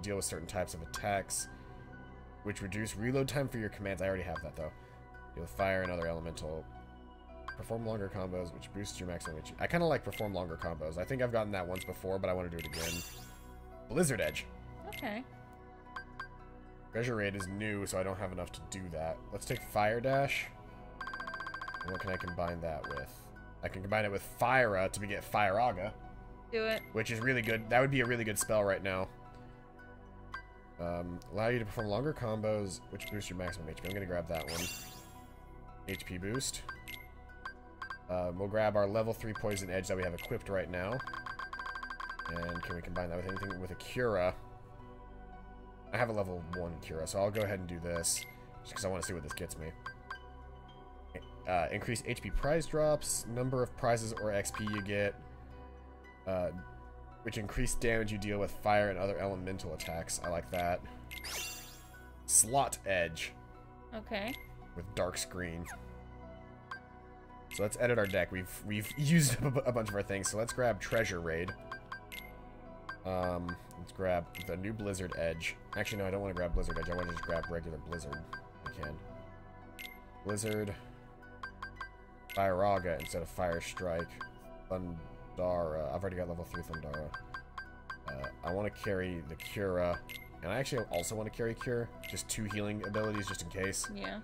A: deal with certain types of attacks, which reduce reload time for your commands. I already have that though. Deal with fire and other elemental. Perform longer combos, which boosts your maximum HP. I kind of like perform longer combos. I think I've gotten that once before, but I want to do it again. Blizzard Edge.
B: Okay.
A: Treasure Raid is new, so I don't have enough to do that. Let's take Fire Dash. And what can I combine that with? I can combine it with Fyra to get Firaga.
B: Do it.
A: Which is really good. That would be a really good spell right now. Allow you to perform longer combos, which boosts your maximum HP. I'm going to grab that one. HP boost. We'll grab our level 3 Poison Edge that we have equipped right now. And can we combine that with anything? With a Cura. I have a level 1 Cura, so I'll go ahead and do this. Just because I want to see what this gets me. Increase HP prize drops, number of prizes or XP you get, which increase damage you deal with fire and other elemental attacks. I like that. Slot Edge.
B: Okay.
A: With dark screen. So let's edit our deck. We've used a bunch of our things, so let's grab Treasure Raid. Let's grab the new Blizzard Edge. Actually, no, I don't want to grab Blizzard Edge. I want to just grab regular Blizzard. I can. Blizzard. Firaga instead of Fire Strike. Thundara. I've already got level 3 Thundara. I want to carry the Cura. And I actually also want to carry Cure. Just 2 healing abilities just in case.
B: Yeah.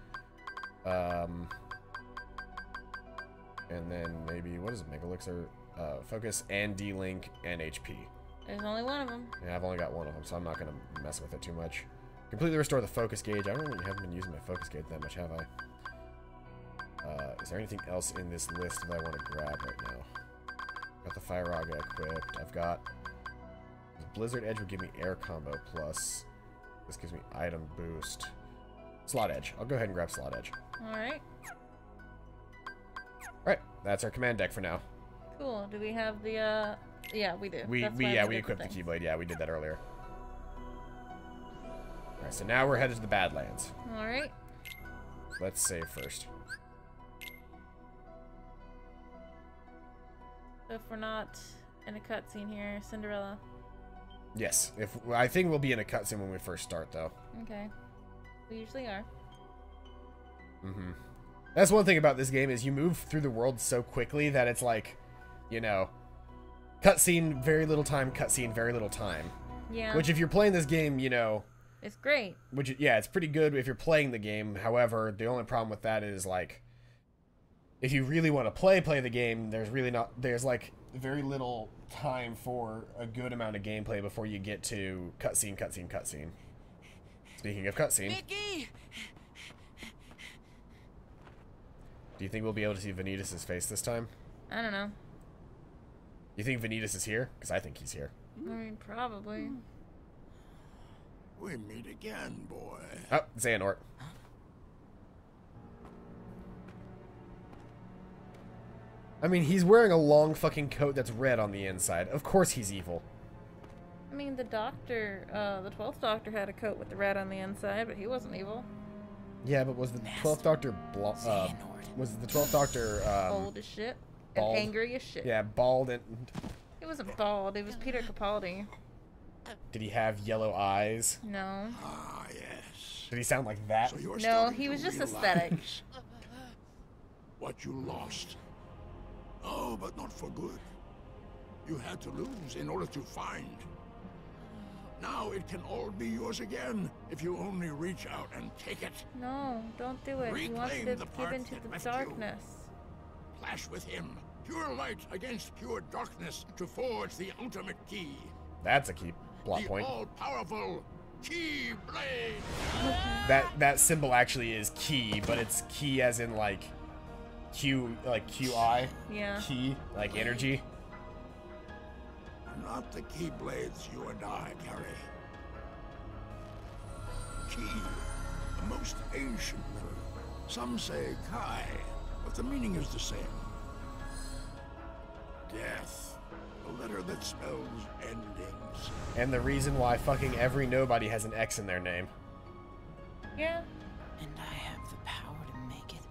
A: And then maybe, what is it? Mega Elixir? Focus and D-Link and HP.
B: There's only one of them.
A: Yeah, I've only got one of them, so I'm not going to mess with it too much. Completely restore the focus gauge. I don't really haven't been using my focus gauge that much, have I? Is there anything else in this list that I want to grab right now? Got the Firaga equipped. I've got... The Blizzard Edge would give me air combo plus. This gives me item boost. Slot Edge. I'll go ahead and grab Slot Edge.
B: Alright.
A: Alright, that's our command deck for now.
B: Cool. Do we have the, Yeah, we do.
A: We equipped the Keyblade. Yeah, we did that earlier. Alright, so now we're headed to the Badlands.
B: Alright.
A: Let's save first.
B: So if we're not in a cutscene here, Cinderella.
A: Yes. I think we'll be in a cutscene when we first start, though.
B: Okay. We usually are.
A: Mm-hmm. That's one thing about this game is you move through the world so quickly that it's like, you know, cutscene, very little time, cutscene, very little time.
B: Yeah.
A: Which if you're playing this game, you know...
B: It's great.
A: Which, yeah, it's pretty good if you're playing the game. However, the only problem with that is, like, if you really want to play the game, there's like very little time for a good amount of gameplay before you get to cutscene. Speaking of cutscene,
D: Mickey!
A: do you think we'll be able to see Vanitas' face this time?
B: I don't know.
A: You think Vanitas is here? Because I think he's here.
B: I mean, probably.
C: We meet again, boy.
A: Oh, Xehanort. I mean, he's wearing a long fucking coat that's red on the inside. Of course he's evil.
B: I mean, the Doctor, the 12th Doctor had a coat with the red on the inside, but he wasn't evil.
A: Yeah, but was the 12th Doctor was the 12th Doctor
B: Old as shit.
A: bald?
B: And angry as shit.
A: Yeah, bald and...
B: He wasn't bald, it was Peter Capaldi.
A: Did he have yellow eyes?
B: No.
C: Ah, yes.
A: Did he sound like that?
C: So you're
B: No,
C: starting
B: he
C: to
B: was just
C: realize
B: aesthetic.
C: what you lost. Oh, but not for good. You had to lose in order to find. Now it can all be yours again if you only reach out and take it.
B: No, don't do it. He wants
C: Reclaim
B: to
C: the
B: give
C: part
B: into
C: that
B: the
C: left you.
B: darkness.
C: Clash with him. Pure light against pure darkness to forge the ultimate key.
A: That's a key plot
C: The
A: point.
C: all-powerful Keyblade.
A: That symbol actually is key, but it's key as in like Q, like QI.
B: Yeah.
A: Key, like energy.
C: Not the Keyblades you and I carry. Key, the most ancient. Some say Kai, but the meaning is the same. Death, a letter that spells endings.
A: And the reason why fucking every nobody has an X in their name.
B: Yeah.
D: And I have the power to make it.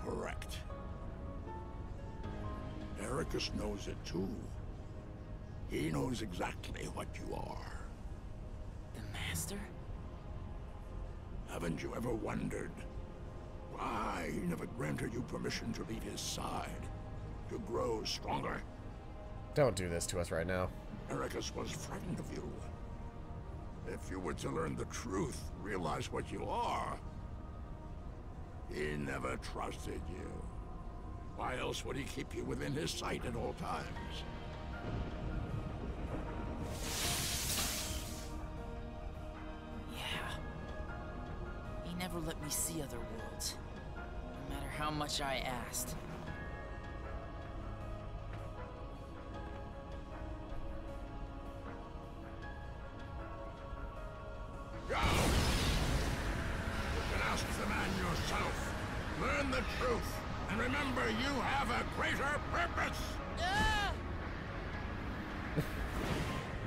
C: Correct. Ericus knows it too. He knows exactly what you are.
D: The Master?
C: Haven't you ever wondered why he never granted you permission to leave his side, to grow stronger?
A: Don't do this to us right now.
C: Ericus was frightened of you. If you were to learn the truth, realize what you are, he never trusted you. Why else would he keep you within his sight at all times?
D: Yeah. He never let me see other worlds, no matter how much I asked.
C: Go! You can ask the man yourself. Learn the truth, and remember you have a greater purpose!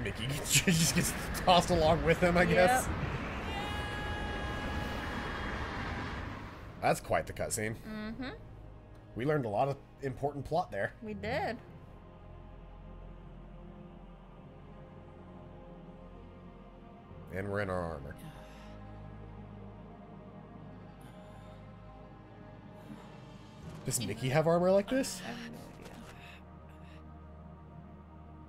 A: Mickey just gets tossed along with him, I guess.
B: Yep.
A: That's quite the cutscene.
B: Mm-hmm.
A: We learned a lot of important plot there.
B: We did.
A: And we're in our armor. Does Mickey have armor like this?
B: I have no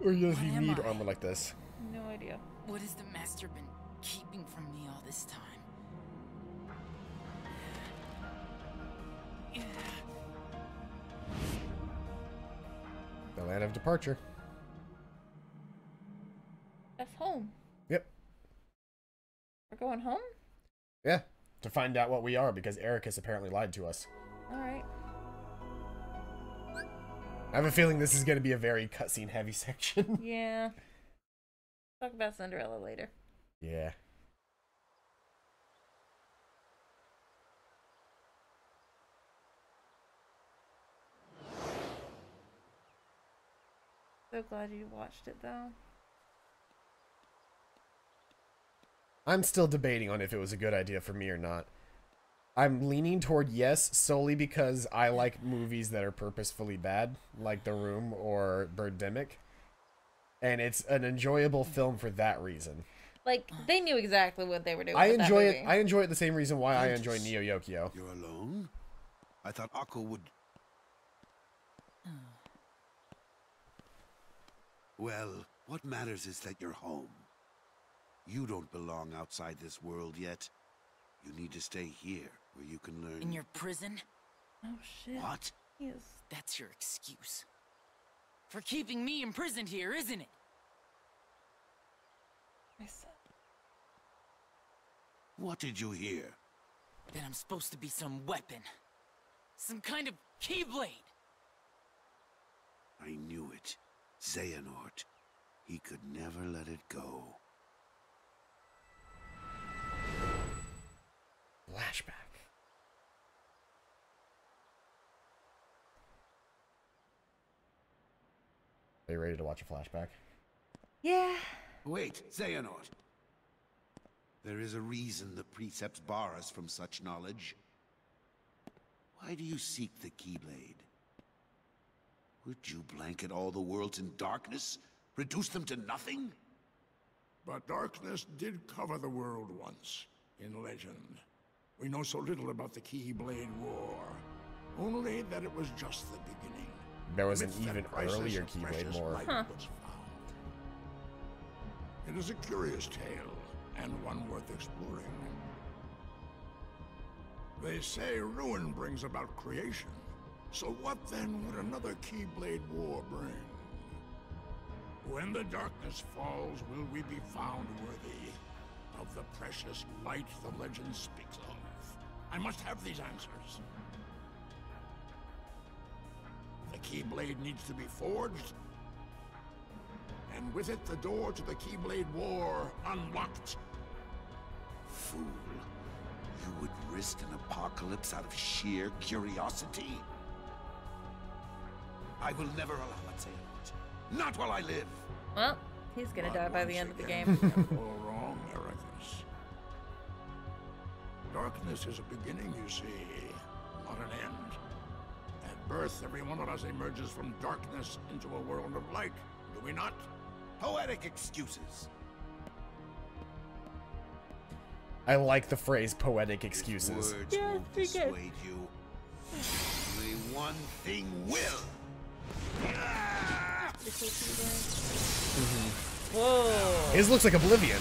A: Or does
D: What
A: he
D: am
A: need
D: I?
A: armor like this?
B: idea. No idea.
D: What has the Master been keeping from me all this time?
A: The land of departure.
B: That's home.
A: Yep.
B: We're going home?
A: Yeah. To find out what we are, because Ericus apparently lied to us.
B: Alright.
A: I have a feeling this is going to be a very cutscene heavy section.
B: Yeah. Talk about Cinderella later.
A: Yeah.
B: So glad you watched it though.
A: I'm still debating on if it was a good idea for me or not. I'm leaning toward yes, solely because I like movies that are purposefully bad, like The Room or Birdemic. And it's an enjoyable film for that reason.
B: Like, they knew exactly what they were doing.
A: I
B: with that
A: enjoy it.
B: movie.
A: I enjoy it the same reason why I enjoy Neo Yokio.
I: You're alone? I thought Akko would... Well, what matters is that you're home. You don't belong outside this world yet. You need to stay here, where you can learn...
D: In your prison?
B: Oh shit.
I: What?
B: He is.
D: That's your excuse. For keeping me imprisoned here, isn't it?
B: I said.
I: What did you hear?
D: That I'm supposed to be some weapon. Some kind of keyblade.
I: I knew it. Xehanort. He could never let it go.
A: Flashback. Are you ready to watch a flashback?
B: Yeah.
I: Wait, Xehanort. There is a reason the precepts bar us from such knowledge. Why do you seek the Keyblade? Would you blanket all the worlds in darkness? Reduce them to nothing?
C: But darkness did cover the world once, in legend. We know so little about the Keyblade War. Only that it was just the beginning.
A: There was an
C: Amidst that
A: even
C: crisis,
A: earlier
C: a
A: Keyblade
C: precious
A: War.
C: light was found. It is a curious tale, and one worth exploring. They say ruin brings about creation. So what then would another Keyblade War bring? When the darkness falls, will we be found worthy of the precious light the legend speaks of? I must have these answers. The Keyblade needs to be forged, and with it the door to the Keyblade War unlocked.
I: Fool. You would risk an apocalypse out of sheer curiosity? I will never allow it, Xehanort. Not while I live.
B: Well, he's gonna
C: But
B: die by the
C: once
B: end of the
C: again,
B: game.
C: you are all wrong, Ericus. Darkness is a beginning, you see, not an end. At birth, every one of us emerges from darkness into a world of light, do we not?
I: Poetic excuses.
A: I like the phrase "poetic excuses."
I: Words
B: Yeah,
I: won't
B: pretty good.
I: dissuade you. Only one thing will.
B: Whoa.
A: His looks like Oblivion.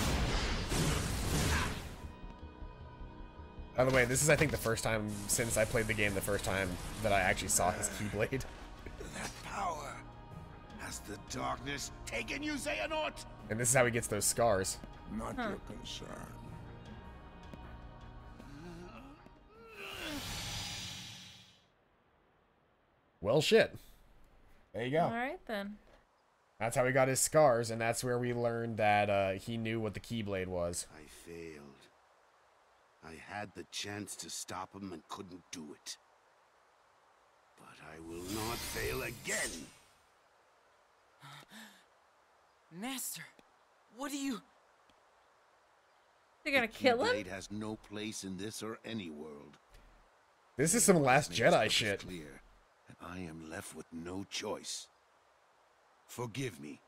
A: By the way, this is, I think, the first time since I played the game the first time that I actually saw his Keyblade.
I: That power. Has the darkness taken you, Xehanort?
A: And this is how he gets those scars.
C: Not your concern.
A: Well, shit. There you go.
B: All right, then.
A: That's how he got his scars, and that's where we learned that he knew what the Keyblade was.
I: I failed. I had the chance to stop him and couldn't do it. But I will not fail again.
D: Master, what do you...
B: You're gonna kill him?
I: Keyblade has no place in this or any world.
A: This is some Last
I: Makes
A: Jedi
I: us
A: shit.
I: Clear. I am left with no choice. Forgive me,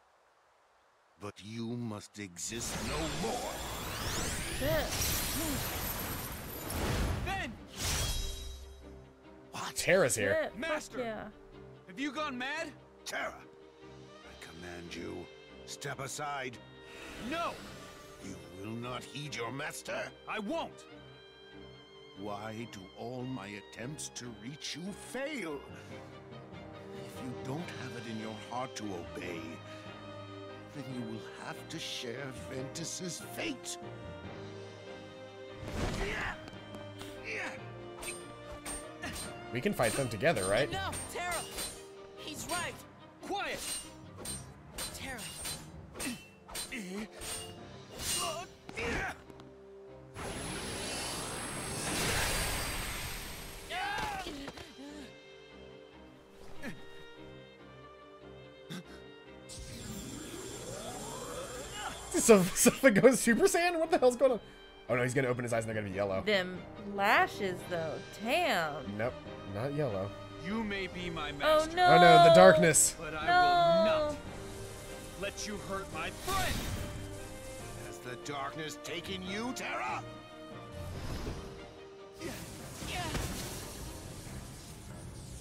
I: but you must exist no more.
B: Shit.
G: Ben!
I: What?
A: Terra's here.
B: Shit. Fuck
G: Master!
B: yeah.
G: Have you gone mad?
I: Terra, I command you, step aside.
G: No!
I: You will not heed your master.
G: I won't!
I: Why do all my attempts to reach you fail? If you don't have it in your heart to obey, then you will have to share Ventus's fate.
A: We can fight them together, right?
D: No, Terra! He's right!
G: Quiet!
D: Terra!
A: So something goes Super Saiyan? What the hell's going on? Oh no, he's gonna open his eyes and they're gonna be yellow.
B: Them lashes, though. Damn.
A: Nope, not yellow.
G: You may be my
B: Oh
G: master,
B: no.
A: Oh no, the darkness.
G: but I
B: No.
G: will not let you hurt my friend!
I: Has the darkness taken you, Terra?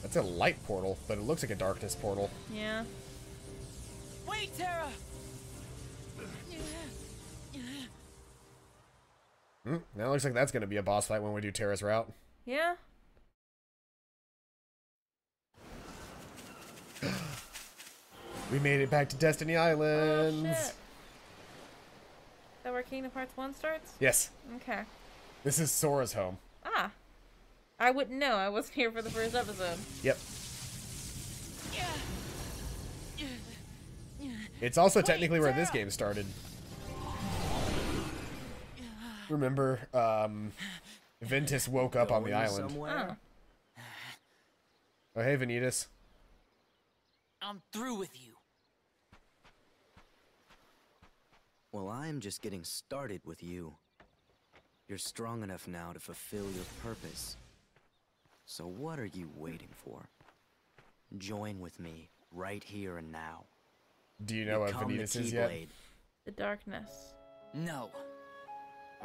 A: That's a light portal, but it looks like a darkness portal.
B: Yeah.
D: Wait, Terra!
A: Now it looks like that's gonna be a boss fight when we do Terra's route.
B: Yeah.
A: We made it back to Destiny
B: Oh,
A: Islands.
B: shit. Is that where Kingdom Hearts 1 starts?
A: Yes,
B: Okay.
A: this is Sora's home.
B: Ah. I wouldn't know. I wasn't here for the first episode.
A: Yep. It's also technically where this game started. Remember, Ventus woke up on the island.
B: Oh.
A: Oh, hey, Vanitas.
D: I'm through with you.
J: Well, I'm just getting started with you. You're strong enough now to fulfill your purpose. So what are you waiting for? Join with me, right here and now.
A: Do you know what
J: Become the
A: Vanitas is yet?
J: Keyblade.
B: The darkness.
D: No.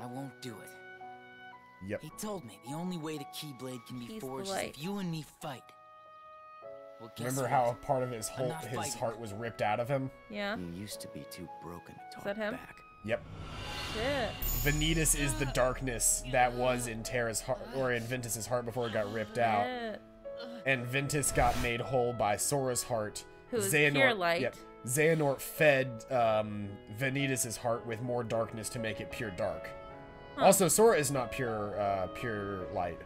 D: I won't do it.
A: Yep.
D: He told me the only way the Keyblade can be
B: He's the
D: forged is
B: light.
D: if you and me fight. Well, guess
A: Remember
D: what?
A: how a part of his
D: I'm
A: whole
D: not
A: his
D: fighting.
A: heart was ripped out of him?
B: Yeah.
J: You used to be too broken to talk
B: that him?
J: back.
A: Yep.
B: Shit.
A: Vanitas is the darkness that was in Terra's heart, or in Ventus's heart before it got ripped out.
B: Shit.
A: And Ventus got made whole by Sora's heart.
B: Who is pure light.
A: Yep. Xehanort fed Vanitas' heart with more darkness to make it pure dark.
B: Huh.
A: Also, Sora is not pure light.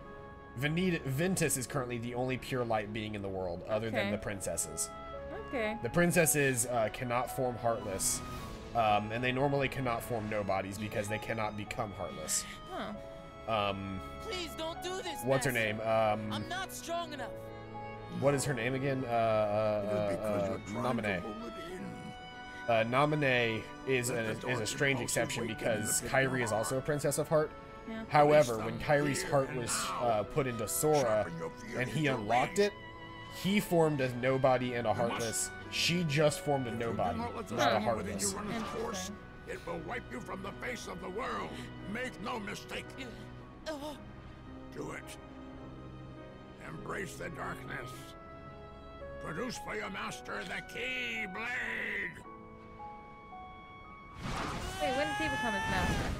A: Ventus is currently the only pure light being in the world, other than
B: Okay.
A: the princesses.
B: Okay.
A: The princesses cannot form Heartless, and they normally cannot form Nobodies because they cannot become Heartless.
B: Oh.
D: Please don't do this.
A: What's her
D: Master.
A: name?
D: I'm not strong enough.
A: What is her name again?
C: Because you're trying
A: Nominee.
C: to hold it in.
A: Nominee is a strange exception because Kyrie is also a princess of heart,
B: Yeah.
A: However, when Kyrie's heart was put into Sora and he unlocked it, he formed a nobody and a heartless. She just formed a nobody, not a heartless.
B: Interesting.
C: It will wipe you from the face of the world. Make no mistake. Do it. Embrace the darkness. Produce for your master the Keyblade.
B: Wait, when did he become his master?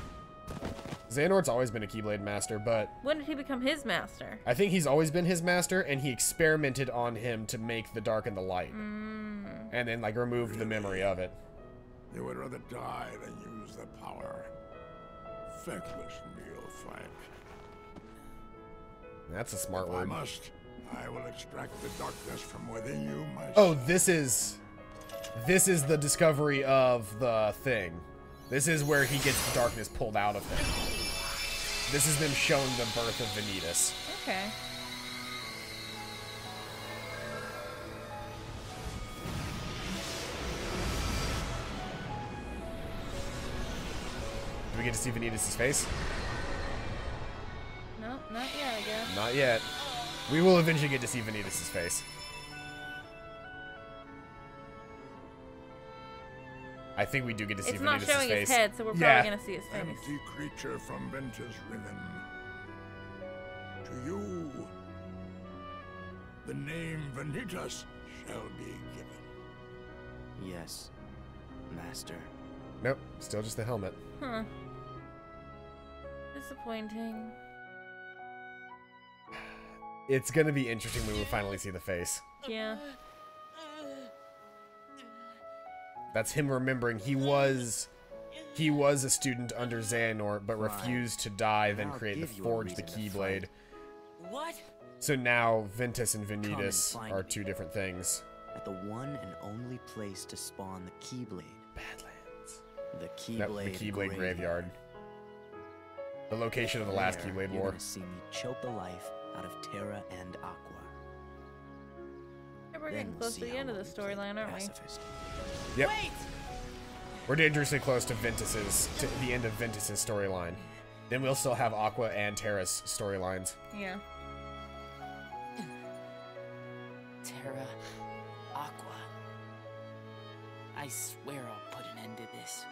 A: Xehanort's always been a Keyblade master, but
B: When did he become his master?
A: I think he's always been his master, and he experimented on him to make the dark and the light. And then, like, removed the memory of it.
C: You would rather die than use the power. Feckless neophyte.
A: That's a smart
C: If I
A: word.
C: must, I will extract the darkness from within you myself.
A: Oh, this is the discovery of the thing. This is where he gets the darkness pulled out of him. This is them showing the birth of Vanitas.
B: Okay.
A: Do we get to see Vanitas' face?
B: No, not yet, I guess.
A: Not yet. We will eventually get to see Vanitas' face. I think we do get to see
B: It's
A: Vanitas'
B: not showing
A: face.
B: his head, so we're probably gonna see his face.
C: Empty creature from Ventus Riven. To you, the name Vanitas shall be given.
J: Yes, Master.
A: Nope, still just the helmet.
B: Huh. Disappointing.
A: It's gonna be interesting when we finally see the face.
B: Yeah.
A: That's him remembering he was a student under Xehanort, but refused to die, then forge the Keyblade.
D: What?
A: So now Ventus and Vanitas
J: find
A: are
J: me.
A: two different things.
J: At the one and only place to spawn the Keyblade.
A: Badlands.
J: The Keyblade,
A: The Keyblade Graveyard. The location of the last
J: There,
A: Keyblade
J: you're
A: War.
J: gonna see me choke the life out of Terra and Aqua.
B: Hey, we're
J: Then
B: getting
J: we'll
B: close
J: see
B: to the
J: how
B: end of
J: well
B: the
J: you play
B: storyline, aren't we?
J: pacifist.
A: Yep.
D: Wait!
A: We're dangerously close to the end of Ventus's storyline. Then we'll still have Aqua and Terra's storylines.
B: Yeah.
D: Terra, Aqua. I swear I'll put an end to this.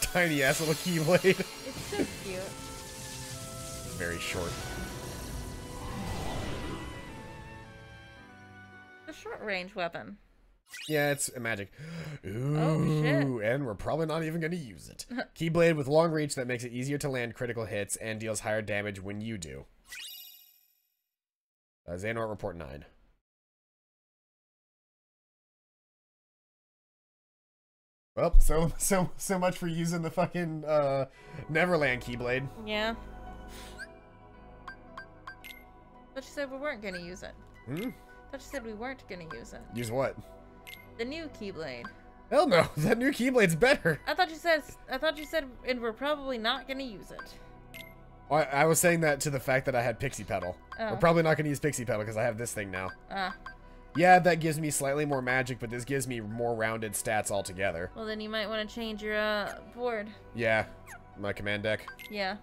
A: Tiny ass little Keyblade.
B: It's so cute.
A: Very short.
B: The short range weapon.
A: Yeah, it's a magic. Ooh,
B: Oh, shit.
A: and we're probably not even going to use it. Keyblade with long reach that makes it easier to land critical hits and deals higher damage when you do. Xehanort Report 9. Well, so much for using the fucking Neverland Keyblade.
B: Yeah. But you said we weren't gonna use it.
A: Hmm?
B: But you said we weren't gonna use it.
A: Use what?
B: The new Keyblade.
A: Hell no, that new Keyblade's better.
B: I thought you said and we're probably not gonna use it.
A: I was saying that to the fact that I had Pixie Petal.
B: Oh.
A: We're probably not going to use Pixie Petal because I have this thing now.
B: Ah.
A: Yeah, that gives me slightly more magic, but this gives me more rounded stats altogether.
B: Well, then you might want to change your board.
A: Yeah, my command deck.
B: Yeah.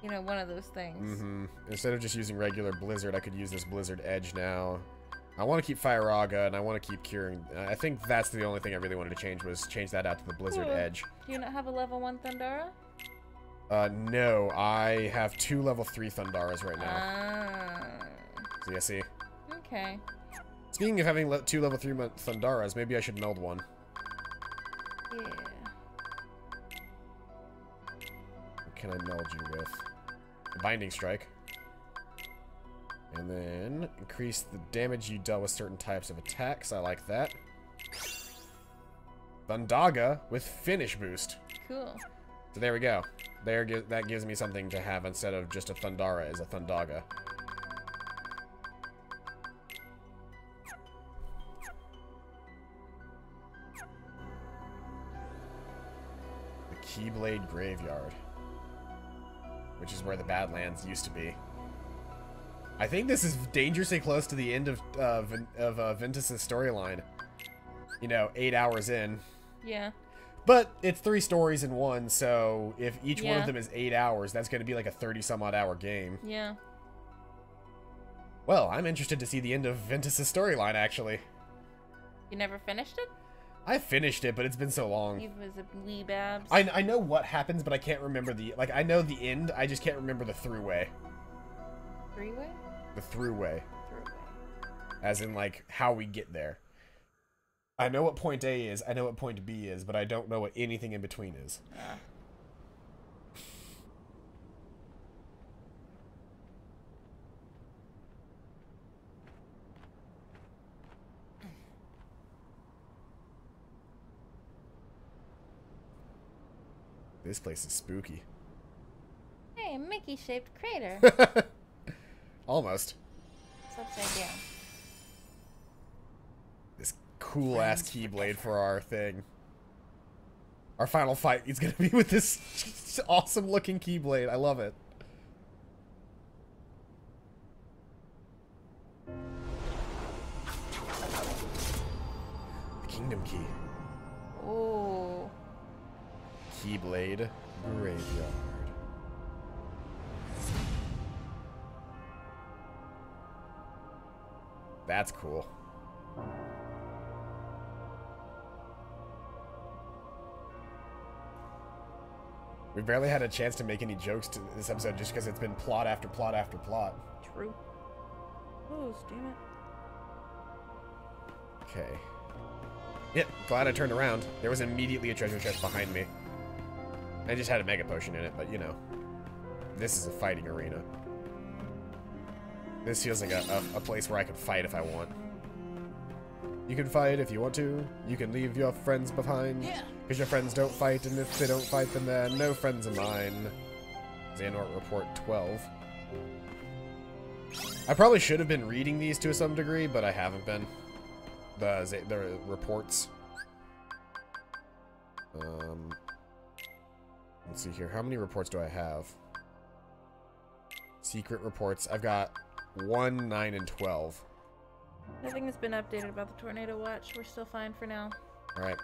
B: You know, one of those things.
A: Mm-hmm. Instead of just using regular Blizzard, I could use this Blizzard Edge now. I want to keep Firaga, and I want to keep Curing. I think that's the only thing I really wanted to change was change that out to the Blizzard
B: Ooh.
A: Edge.
B: Do you not have a level 1 Thundara?
A: No, I have 2 level 3 Thundaras right now.
B: Ah.
A: So yeah, see?
B: Okay.
A: Speaking of having 2 level 3 Thundaras, maybe I should meld one.
B: Yeah.
A: What can I meld you with? A Binding Strike. And then increase the damage you dealt with certain types of attacks. I like that. Thundaga with Finish Boost.
B: Cool.
A: So there we go. That gives me something to have instead of just a Thundara as a Thundaga. The Keyblade Graveyard. Which is where the Badlands used to be. I think this is dangerously close to the end of Ventus's storyline. You know, 8 hours in.
B: Yeah.
A: But it's 3 stories in one, so if each one
B: Yeah.
A: of them is 8 hours, that's going to be like a 30-some-odd hour game.
B: Yeah.
A: Well, I'm interested to see the end of Ventus's storyline, actually.
B: You never finished it?
A: I finished it, but it's been so long.
B: You was a wee babs.
A: I know what happens, but I can't remember the... Like, I know the end, I just can't remember the throughway.
B: Three-way?
A: The throughway.
B: Throughway.
A: As in, like, how we get there. I know what point A is, I know what point B is, but I don't know what anything in between is. This place is spooky.
B: Hey, Mickey-shaped crater.
A: Almost.
B: It's upside down.
A: This cool-ass keyblade for our thing. Our final fight is gonna be with this awesome-looking keyblade. I love it. The Kingdom Key.
B: Ooh.
A: Keyblade Graveyard. That's cool. We barely had a chance to make any jokes to this episode just because it's been plot after plot after plot.
B: True. Oh, damn it.
A: Okay. Yep, glad I turned around. There was immediately a treasure chest behind me. I just had a mega potion in it, but you know. This is a fighting arena. This feels like a place where I can fight if I want. You can fight if you want to. You can leave your friends behind. Because your friends don't fight, and if they don't fight, then they're no friends of mine. Xehanort Report 12. I probably should have been reading these to some degree, but I haven't been. The reports. Let's see here. How many reports do I have? Secret reports. I've got 1, 9, and 12.
B: Nothing has been updated about the tornado watch. We're still fine for now.
A: Alright.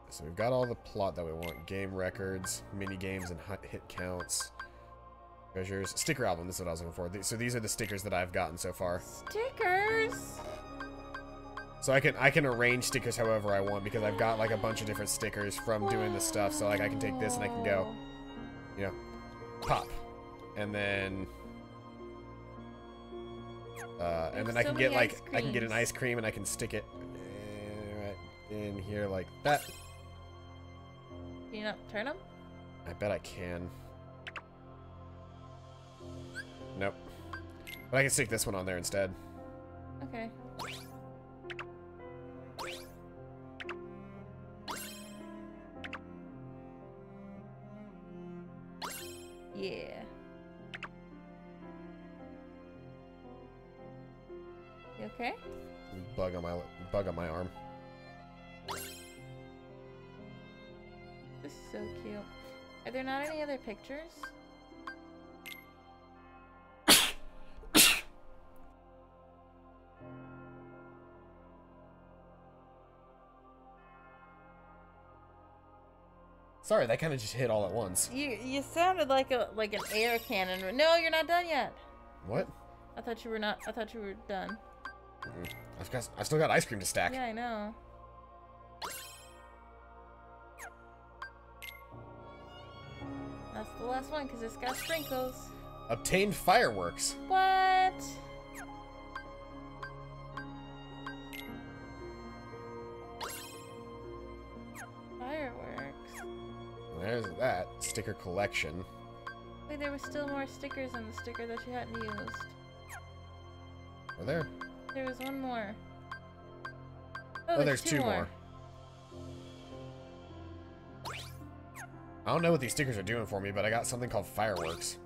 A: So we've got all the plot that we want. Game records, mini games, and hit counts. Treasures. Sticker album, this is what I was looking for. So these are the stickers that I've gotten so far.
B: Stickers!
A: So I can arrange stickers however I want because I've got like a bunch of different stickers from doing this stuff. So like I can take this and I can go, you know, pop. And then I can get like, I can get an ice cream and I can stick it right in here like that.
B: Can you not turn them?
A: I bet I can. Nope. But I can stick this one on there instead.
B: Okay. Yeah. You okay?
A: Bug on my arm.
B: This is so cute. Are there not any other pictures?
A: Sorry, that kind of just hit all at once.
B: You sounded like an air cannon. No, you're not done yet.
A: What?
B: I thought you were not. I thought you were done.
A: I still got ice cream to stack.
B: Yeah, I know. That's the last one because it's got sprinkles.
A: Obtained fireworks.
B: What? Fireworks.
A: There's that. Sticker collection.
B: Wait, there was still more stickers in the sticker that you hadn't used.
A: Are there?
B: There was one more.
A: Oh, there's two more. I don't know what these stickers are doing for me, but I got something called fireworks.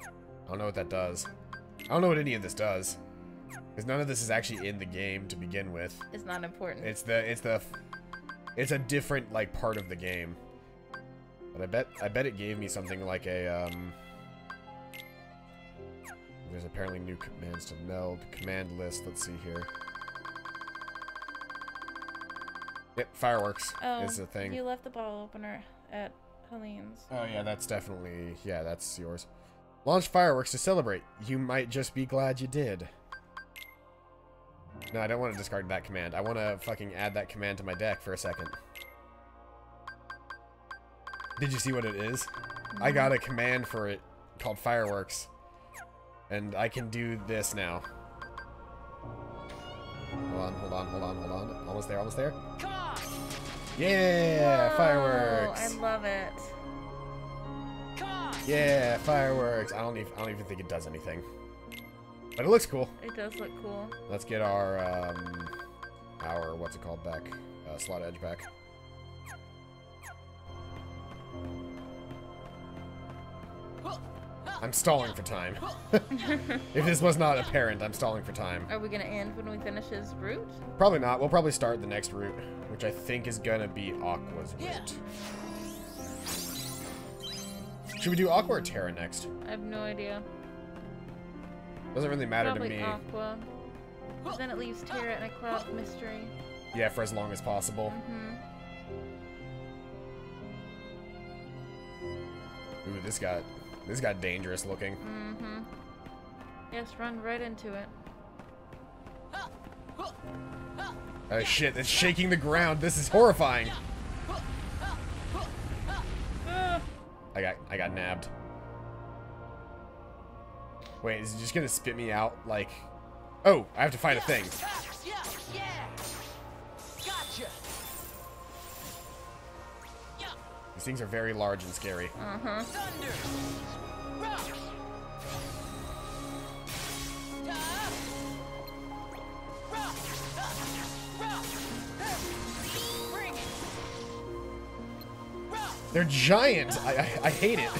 A: I don't know what that does. I don't know what any of this does. Because none of this is actually in the game to begin with.
B: It's not important.
A: It's a different, like, part of the game. But I bet it gave me something like a, there's apparently new commands to meld. Command list, let's see here. Yep, fireworks
B: Oh,
A: is the thing.
B: you left the bottle opener at Helene's.
A: Oh yeah, that's definitely, yeah, that's yours. Launch fireworks to celebrate. You might just be glad you did. No, I don't want to discard that command. I want to fucking add that command to my deck for a second. Did you see what it is? I got a command for it called fireworks. And I can do this now. Hold on, hold on, hold on, hold on. Almost there, almost there.
D: Come on!
A: Yeah,
B: Whoa,
A: fireworks.
B: I love it.
D: Come on!
A: Yeah, fireworks. I don't even think it does anything. But it looks cool.
B: It does look cool.
A: Let's get our what's it called back? Slot edge back. I'm stalling for time. If this was not apparent, I'm stalling for time.
B: Are we gonna end when we finish his route?
A: Probably not. We'll probably start the next route, which I think is gonna be Aqua's route. Should we do Aqua or Terra next?
B: I have no idea.
A: Doesn't really matter
B: Probably
A: to me.
B: Aqua. Because then it leaves Terra in a cloud of mystery.
A: Yeah, for as long as possible. Ooh, this got dangerous looking.
B: Yes, run right into it.
A: Oh shit, it's shaking the ground. This is horrifying. I got nabbed. Wait, is it just gonna spit me out like... Oh, I have to find a thing. These things are very large and scary. They're giant. I hate it.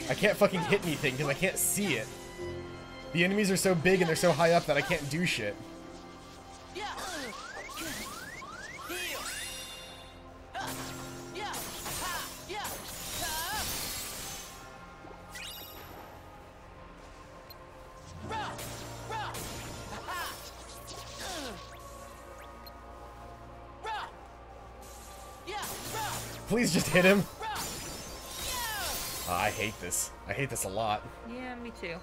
A: I can't fucking hit anything because I can't see it. The enemies are so big and they're so high up that I can't do shit. Please just hit him. I hate this. I hate this a lot.
B: Yeah, me too.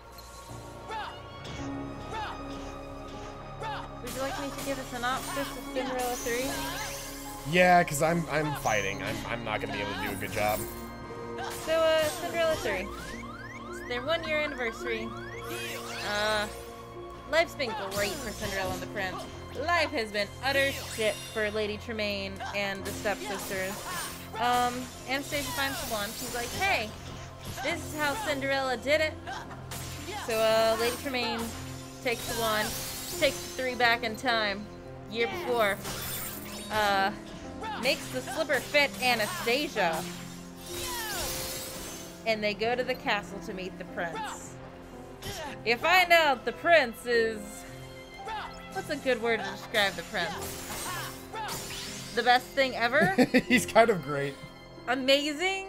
B: Would you like me to give a synopsis of Cinderella 3?
A: Yeah, because I'm fighting. I'm not gonna be able to do a good job.
B: So, Cinderella 3. It's their 1-year anniversary. Life's been great for Cinderella and the Prince. Life has been utter shit for Lady Tremaine and the stepsisters. Anastasia finds the wand. She's like, hey, this is how Cinderella did it. So, Lady Tremaine takes the wand, takes the 3 back in time, year before, makes the slipper fit Anastasia, and they go to the castle to meet the prince. You find out the prince is... What's a good word to describe the prince? The best thing ever?
A: He's kind of great.
B: Amazing.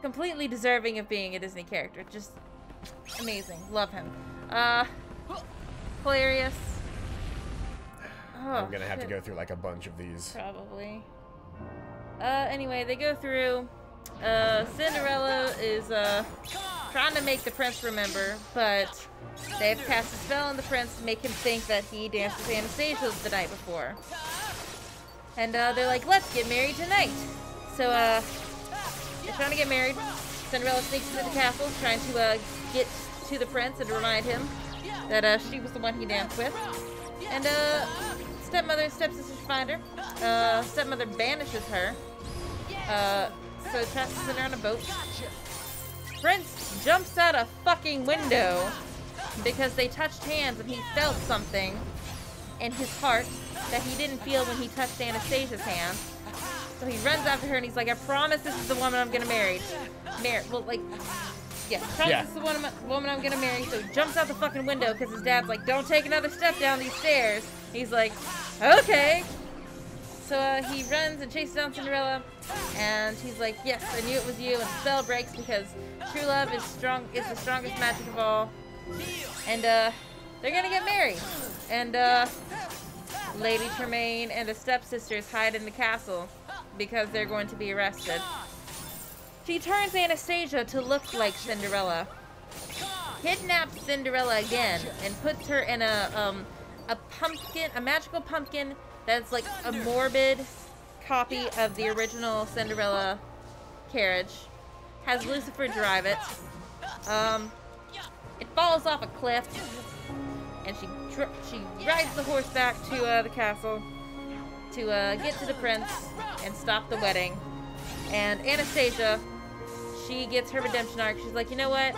B: Completely deserving of being a Disney character. Just amazing. Love him. Hilarious. Oh,
A: I'm gonna have to go through like a bunch of these.
B: Probably. Anyway, they go through. Cinderella is trying to make the prince remember, but they have cast a spell on the prince to make him think that he danced with Anastasia the night before. And they're like, let's get married tonight. So they're trying to get married. Cinderella sneaks into the castle, trying to get to the prince and remind him that she was the one he danced with. And stepmother and stepsister find her. Stepmother banishes her. So tries to send her on a boat. Prince jumps out a fucking window, because they touched hands and he felt something in his heart that he didn't feel when he touched Anastasia's hand. So he runs after her and he's like, I promise this is the woman I'm gonna marry. Well, like, yeah, promise this is the woman I'm gonna marry. So he jumps out the fucking window because his dad's like, don't take another step down these stairs. He's like, okay. So he runs and chases down Cinderella, and he's like, yes, I knew it was you, and the spell breaks because true love is the strongest magic of all. And they're gonna get married. And Lady Tremaine and the stepsisters hide in the castle because they're going to be arrested. She turns Anastasia to look like Cinderella, kidnaps Cinderella again, and puts her in a magical pumpkin that's like a morbid copy of the original Cinderella carriage. Has Lucifer drive it. It falls off a cliff, and she rides the horse back to the castle to get to the prince and stop the wedding. And Anastasia, she gets her redemption arc. She's like, you know what?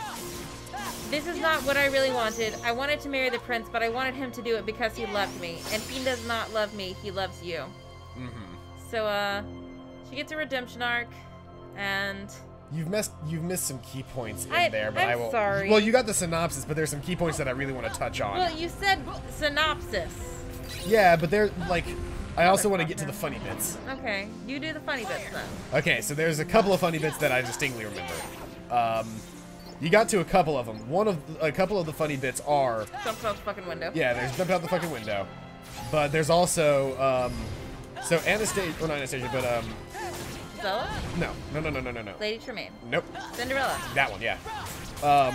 B: This is not what I really wanted. I wanted to marry the prince, but I wanted him to do it because he loved me. And he does not love me. He loves you. Mm-hmm. So, she gets a redemption arc, and...
A: You've missed some key points in there, but I will...
B: sorry.
A: Well, you got the synopsis, but there's some key points that I really want to touch on.
B: Well, you said synopsis.
A: Yeah, but they're, like... I also want to get to the funny bits.
B: Okay, you do the funny bits then.
A: Okay, so there's a couple of funny bits that I distinctly remember. You got to a couple of them. A couple of the funny bits are...
B: Jump out the fucking window.
A: Yeah, there's jump out the fucking window. But there's also, so Anastasia, well not Anastasia, but,
B: Bella?
A: No.
B: Lady Tremaine.
A: Nope.
B: Cinderella.
A: That one, yeah. I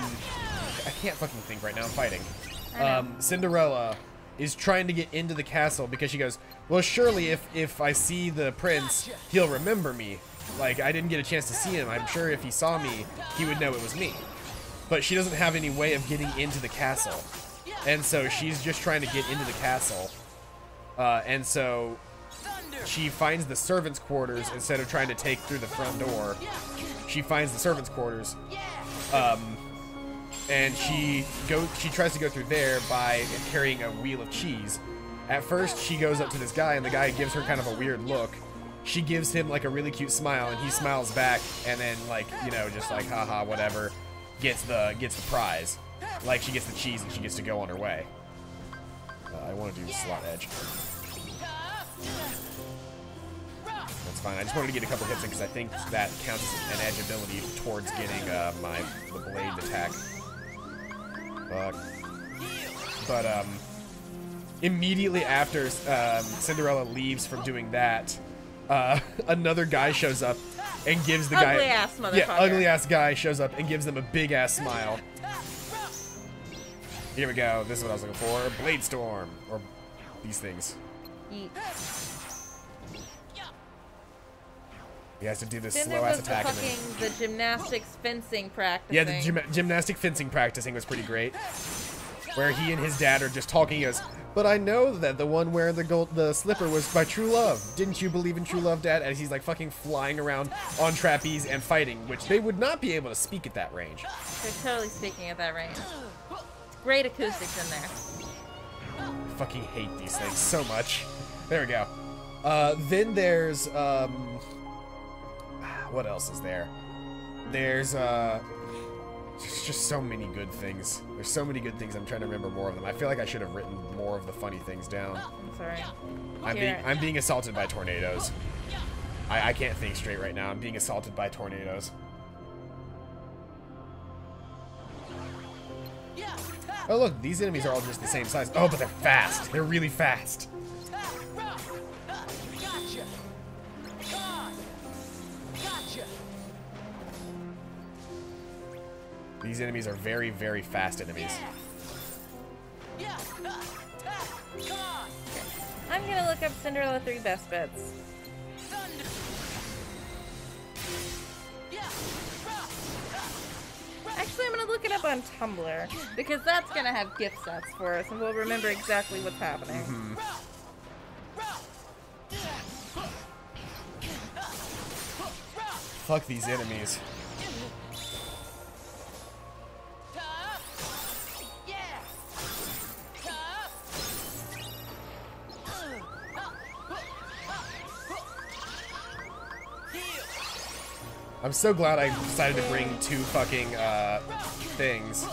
A: can't fucking think right now, I'm fighting. Cinderella is trying to get into the castle because she goes, well, surely if I see the prince, he'll remember me. Like, I didn't get a chance to see him. I'm sure if he saw me, he would know it was me. But she doesn't have any way of getting into the castle. And so she's just trying to get into the castle. And so she finds the servants' quarters instead of trying to take through the front door. She finds the servants' quarters. And she tries to go through there by carrying a wheel of cheese. At first, she goes up to this guy, and the guy gives her kind of a weird look. She gives him like a really cute smile, and he smiles back, and then like, you know, just like haha, whatever, gets the prize. Like, she gets the cheese and she gets to go on her way. I want to do slot edge. That's fine. I just wanted to get a couple hits in because I think that counts as an edge ability towards getting the blade attack. But immediately after Cinderella leaves from doing that, another guy shows up and gives the guy...
B: Ugly ass motherfucker.
A: Yeah, ugly ass guy shows up and gives them a big ass smile. Here we go. This is what I was looking for. Blade Storm. Or these things.
B: Yeet.
A: He has to do this
B: Then
A: slow ass
B: there
A: attack.
B: was the gymnastics fencing practicing.
A: Yeah, the gymnastic fencing practicing was pretty great. Where he and his dad are just talking. He goes, but I know that the one wearing the slipper was my true love. Didn't you believe in true love, Dad? And he's like fucking flying around on trapeze and fighting, which they would not be able to speak at that range.
B: They're totally speaking at that range. It's great acoustics in there.
A: I fucking hate these things so much. There we go. Then there's, what else is there? There's just so many good things. There's so many good things. I'm trying to remember more of them. I feel like I should have written more of the funny things down.
B: I'm sorry.
A: I'm being assaulted by tornadoes. I can't think straight right now. I'm being assaulted by tornadoes. Oh look, these enemies are all just the same size. Oh, but they're fast. They're really fast. These enemies are very, very fast enemies.
B: I'm gonna look up Cinderella 3 best bets. Actually, I'm gonna look it up on Tumblr, because that's gonna have gift sets for us, and we'll remember exactly what's happening.
A: Mm-hmm. Fuck these enemies. I'm so glad I decided to bring 2 fucking things.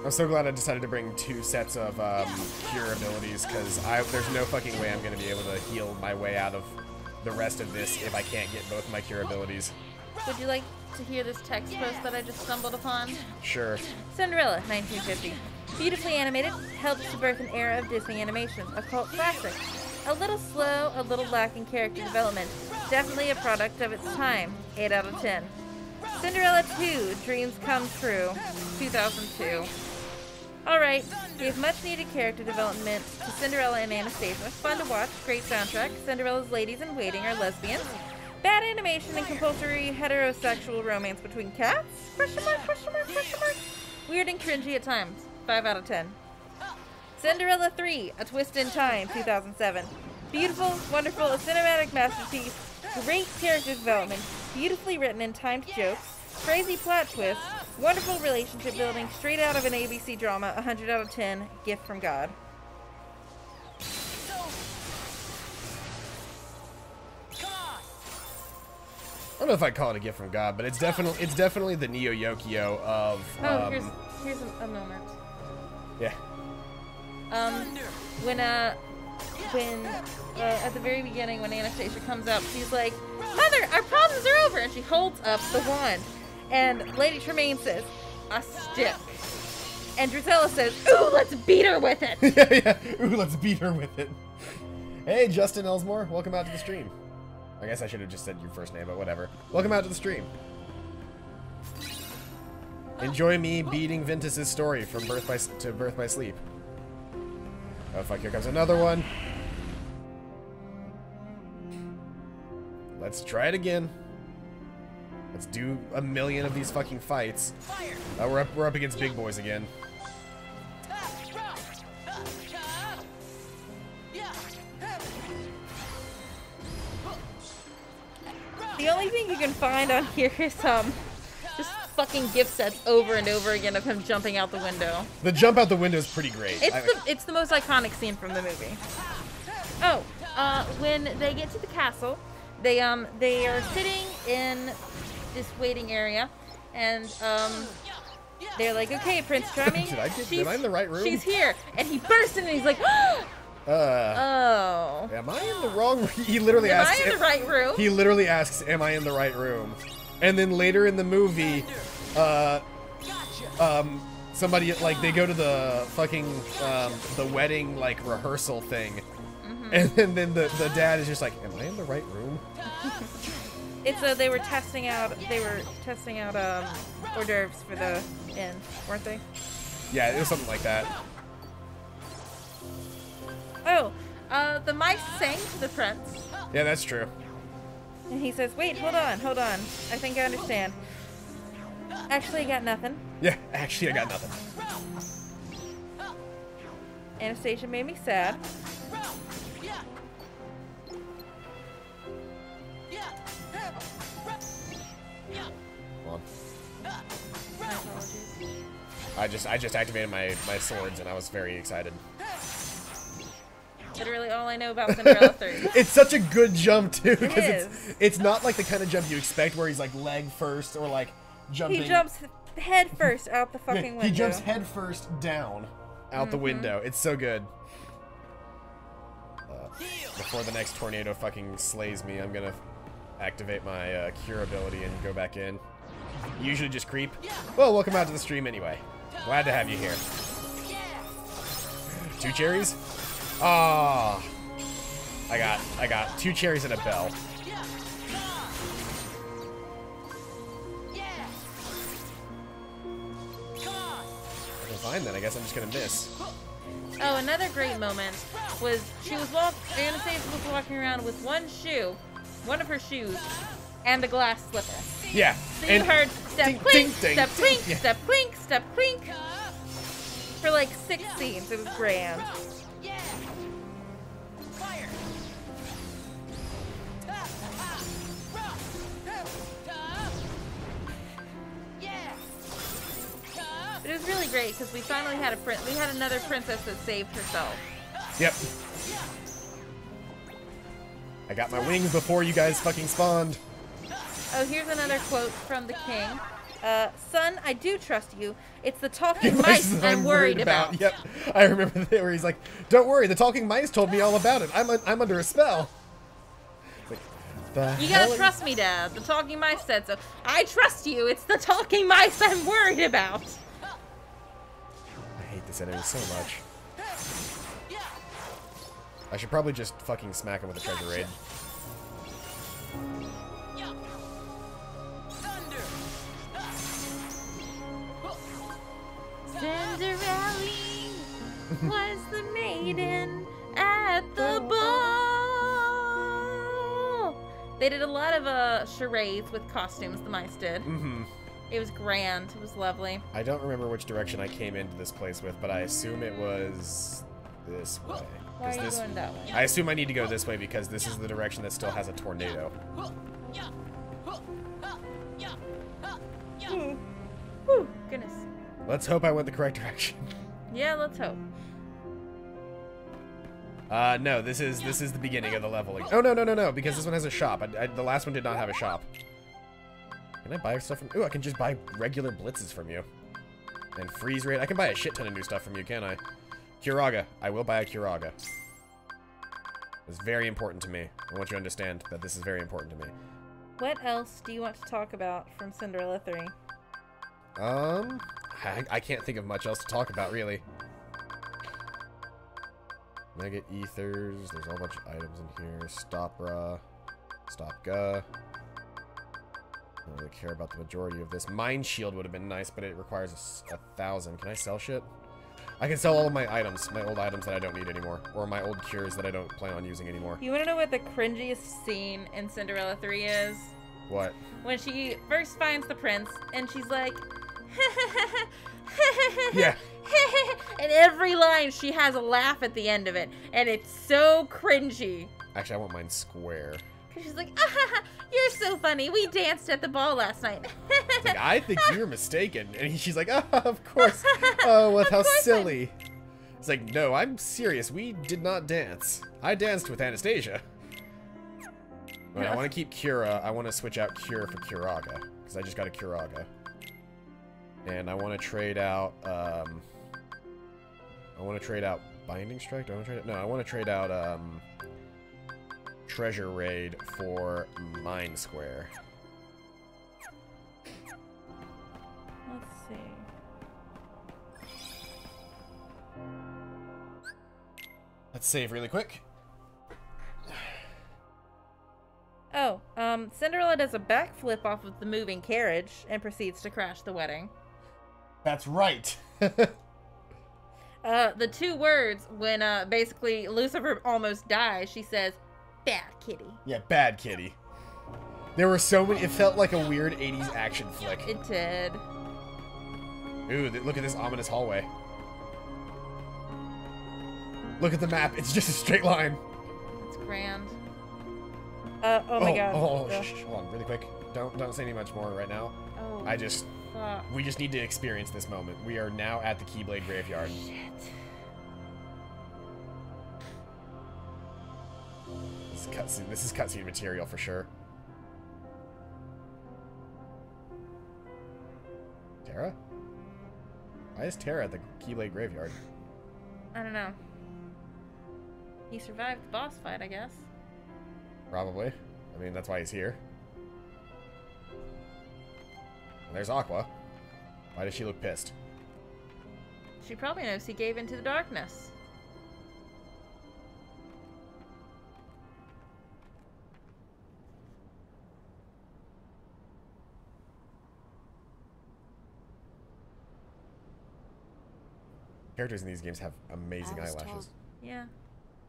A: I'm so glad I decided to bring 2 sets of cure abilities, because there's no fucking way I'm going to be able to heal my way out of the rest of this if I can't get both my cure abilities.
B: Would you like to hear this text post that I just stumbled upon?
A: Sure.
B: Cinderella, 1950. Beautifully animated, helps to birth an era of Disney animation, a cult classic. A little slow, a little lacking character development. Definitely a product of its time. 8 out of 10. Cinderella 2, Dreams Come True, 2002. Alright, gave much needed character development to Cinderella and Anastasia. Fun to watch, great soundtrack. Cinderella's ladies in waiting are lesbians. Bad animation and compulsory heterosexual romance between cats? Question mark, question mark, question mark. Weird and cringy at times. 5 out of 10. Cinderella 3, A Twist in Time, 2007. Beautiful, wonderful, a cinematic masterpiece. Great character development. Beautifully written and timed jokes. Crazy plot twist. Wonderful relationship building. Straight out of an ABC drama. 100 out of 10. Gift from God.
A: I don't know if I'd call it a gift from God, but it's definitely the Neo Yokio of.
B: Here's a moment.
A: Yeah.
B: When at the very beginning when Anastasia comes up, she's like, "Mother, our problems are over," and she holds up the wand, and Lady Tremaine says, "A stick," and Drizella says, "Ooh, let's beat her with it."
A: yeah. Ooh, let's beat her with it. Hey, Justin Elsmore, welcome out to the stream. I guess I should have just said your first name, but whatever. Welcome out to the stream. Enjoy me beating Ventus's story from birth by sleep. Oh fuck, here comes another one. Let's try it again. Let's do a million of these fucking fights. We're up against big boys again.
B: The only thing you can find on here is just fucking gift sets over and over again of him jumping out the window.
A: The jump out the window is pretty great.
B: It's the most iconic scene from the movie. Oh, when they get to the castle, they are sitting in this waiting area, and they're like, "Okay, Prince Charming,
A: am I in the right room?"
B: She's here, and he bursts in and he's like, "Oh,
A: am I in the wrong room?" He literally asks,
B: "Am I in the right room?"
A: He literally asks, "Am I in the right room?" And then later in the movie, somebody, like, they go to the fucking, the wedding, like, rehearsal thing. And then the dad is just like, "Am I in the right room?"
B: It's they were testing out hors d'oeuvres for the inn, weren't they?
A: Yeah, it was something like that.
B: Oh, the mice sang to the prince.
A: Yeah, that's true.
B: And he says, "Wait, hold on. I think I understand. Actually, I got nothing."
A: Yeah, actually, I got nothing.
B: Anastasia made me sad.
A: Hold on.
B: My apologies.
A: I just activated my swords and I was very excited.
B: Literally all I know about Cinderella 3.
A: It's such a good jump too,
B: because
A: it's not like the kind of jump you expect where he's like leg first or like jumping.
B: He jumps head first out the fucking window.
A: He jumps head first down out the window. It's so good. Before the next tornado fucking slays me, I'm gonna activate my cure ability and go back in. You usually just creep. Well, welcome out to the stream anyway. Glad to have you here. 2 cherries? Ah, I got 2 cherries and a bell. Okay, fine then. I guess I'm just gonna miss.
B: Oh, another great moment was Anastasia was walking around with one of her shoes, and a glass slipper.
A: Yeah.
B: So you heard step clink, step clink,
A: yeah.
B: step clink, step clink for like 6 scenes. It was grand. But it was really great because we finally had we had another princess that saved herself.
A: Yep. I got my wings before you guys fucking spawned.
B: Oh, here's another quote from the king. Son, I do trust you. It's the talking mice I'm worried about.
A: Yep, I remember that where he's like, "Don't worry, the talking mice told me all about it. I'm under a spell."
B: You gotta trust me, Dad. The talking mice said so. I trust you. It's the talking mice I'm worried about.
A: I hate this enemy so much. I should probably just fucking smack him with a treasure raid.
B: Cinderella was the maiden at the ball. They did a lot of charades with costumes, the mice did.
A: Mm-hmm.
B: It was grand. It was lovely.
A: I don't remember which direction I came into this place with, but I assume it was this way.
B: Why are you going that way?
A: I assume I need to go this way because this is the direction that still has a tornado.
B: Whew, goodness.
A: Let's hope I went the correct direction.
B: Yeah, let's hope.
A: No, this is the beginning of the level. Oh, no, because this one has a shop. The last one did not have a shop. Can I buy stuff from... Ooh, I can just buy regular blitzes from you. And freeze rate. I can buy a shit ton of new stuff from you, can't I? Curaga. I will buy a Curaga. It's very important to me. I want you to understand that this is very important to me.
B: What else do you want to talk about from Cinderella 3?
A: I can't think of much else to talk about, really. Mega Ethers. There's a whole bunch of items in here. Stopra. Stopga. I don't really care about the majority of this. Mind Shield would have been nice, but it requires 1,000. Can I sell shit? I can sell all of my items, my old items that I don't need anymore, or my old cures that I don't plan on using anymore.
B: You want to know what the cringiest scene in Cinderella 3 is?
A: What?
B: When she first finds the prince, and she's like,
A: yeah.
B: And every line she has a laugh at the end of it, and it's so cringy.
A: Actually, I want mine square.
B: Cause she's like, you're so funny. We danced at the ball last night.
A: Like, I think you're mistaken. And she's like, of course. Oh, well, how silly. It's like, no, I'm serious. We did not dance. I danced with Anastasia. Right, I want to keep Cura. I want to switch out Cure for Curaga. Because I just got a Curaga. And I want to trade out, Binding Strike? Do I want to trade it? No, I want to trade out, Treasure Raid for Mind Square.
B: Let's see.
A: Let's save really quick.
B: Oh, Cinderella does a backflip off of the moving carriage and proceeds to crash the wedding.
A: That's right.
B: The two words when basically Lucifer almost dies, she says, "Bad kitty."
A: Yeah, bad kitty. There were so many. It felt like a weird 80s action flick.
B: It did.
A: Ooh, look at this ominous hallway. Look at the map. It's just a straight line.
B: It's grand. Oh my god.
A: Hold on, really quick. Don't say any much more right now.
B: Oh.
A: We just need to experience this moment. We are now at the Keyblade Graveyard.
B: Shit.
A: This is cutscene material for sure. Terra? Why is Terra at the Keyblade Graveyard?
B: I don't know. He survived the boss fight, I guess.
A: Probably. I mean, that's why he's here. And there's Aqua. Why does she look pissed?
B: She probably knows he gave into the darkness.
A: Characters in these games have amazing
K: I was
A: eyelashes.
K: told
B: Yeah.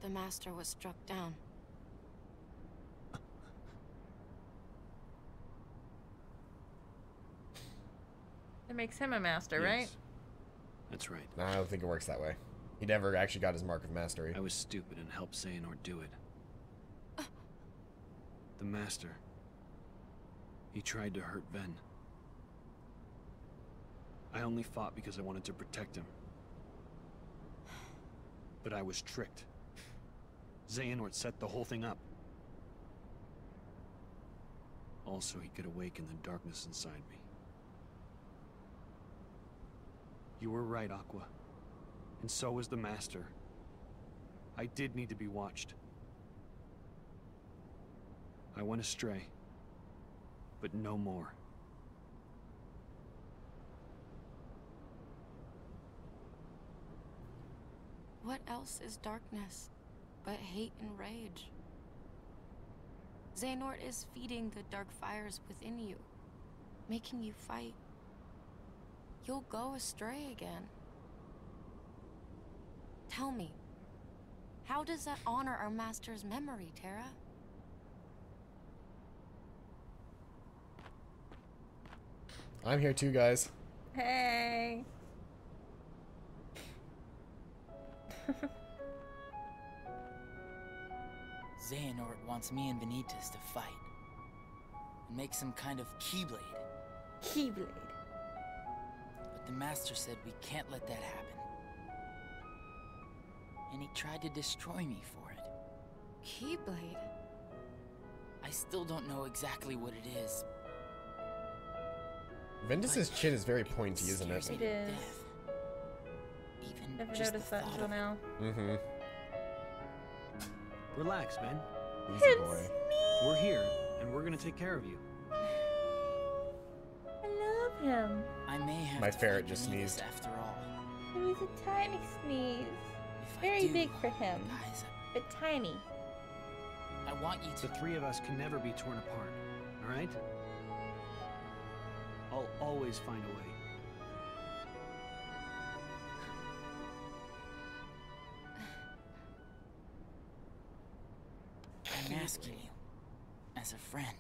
K: the master was struck down.
B: It makes him a master, right?
L: That's right.
A: No, I don't think it works that way. He never actually got his mark of mastery.
L: I was stupid and helped Xehanort do it. The master. He tried to hurt Ven. I only fought because I wanted to protect him. But I was tricked. Xehanort set the whole thing up. All so he could awaken the darkness inside me. You were right, Aqua. And so was the Master. I did need to be watched. I went astray. But no more.
K: What else is darkness but hate and rage? Xehanort is feeding the dark fires within you, making you fight. You'll go astray again. Tell me, how does that honor our master's memory, Terra?
A: I'm here too, guys.
B: Hey.
D: Xehanort wants me and Vanitas to fight. And make some kind of Keyblade.
B: Keyblade.
D: But the Master said we can't let that happen. And he tried to destroy me for it.
K: Keyblade?
D: I still don't know exactly what it is.
A: Ventus's chin is very pointy, isn't it?
B: It is.
D: Even
B: Never
D: just
B: noticed
D: the
B: that
D: thought
B: until
D: of it.
B: now.
A: Mm-hmm.
L: Relax, man.
A: Easy boy.
L: We're here, and we're gonna take care of you.
B: I love him.
D: I may have
A: My
D: to
A: ferret
D: fight
A: just
D: Vanitas
A: sneezed.
D: after all.
B: It was a tiny sneeze.
D: If I
B: Very
D: do,
B: big for him,
D: guys,
B: but tiny.
D: I want you
L: The
D: to.
L: three of us can never be torn apart, alright? I'll always find a way.
D: I'm asking you, as a friend,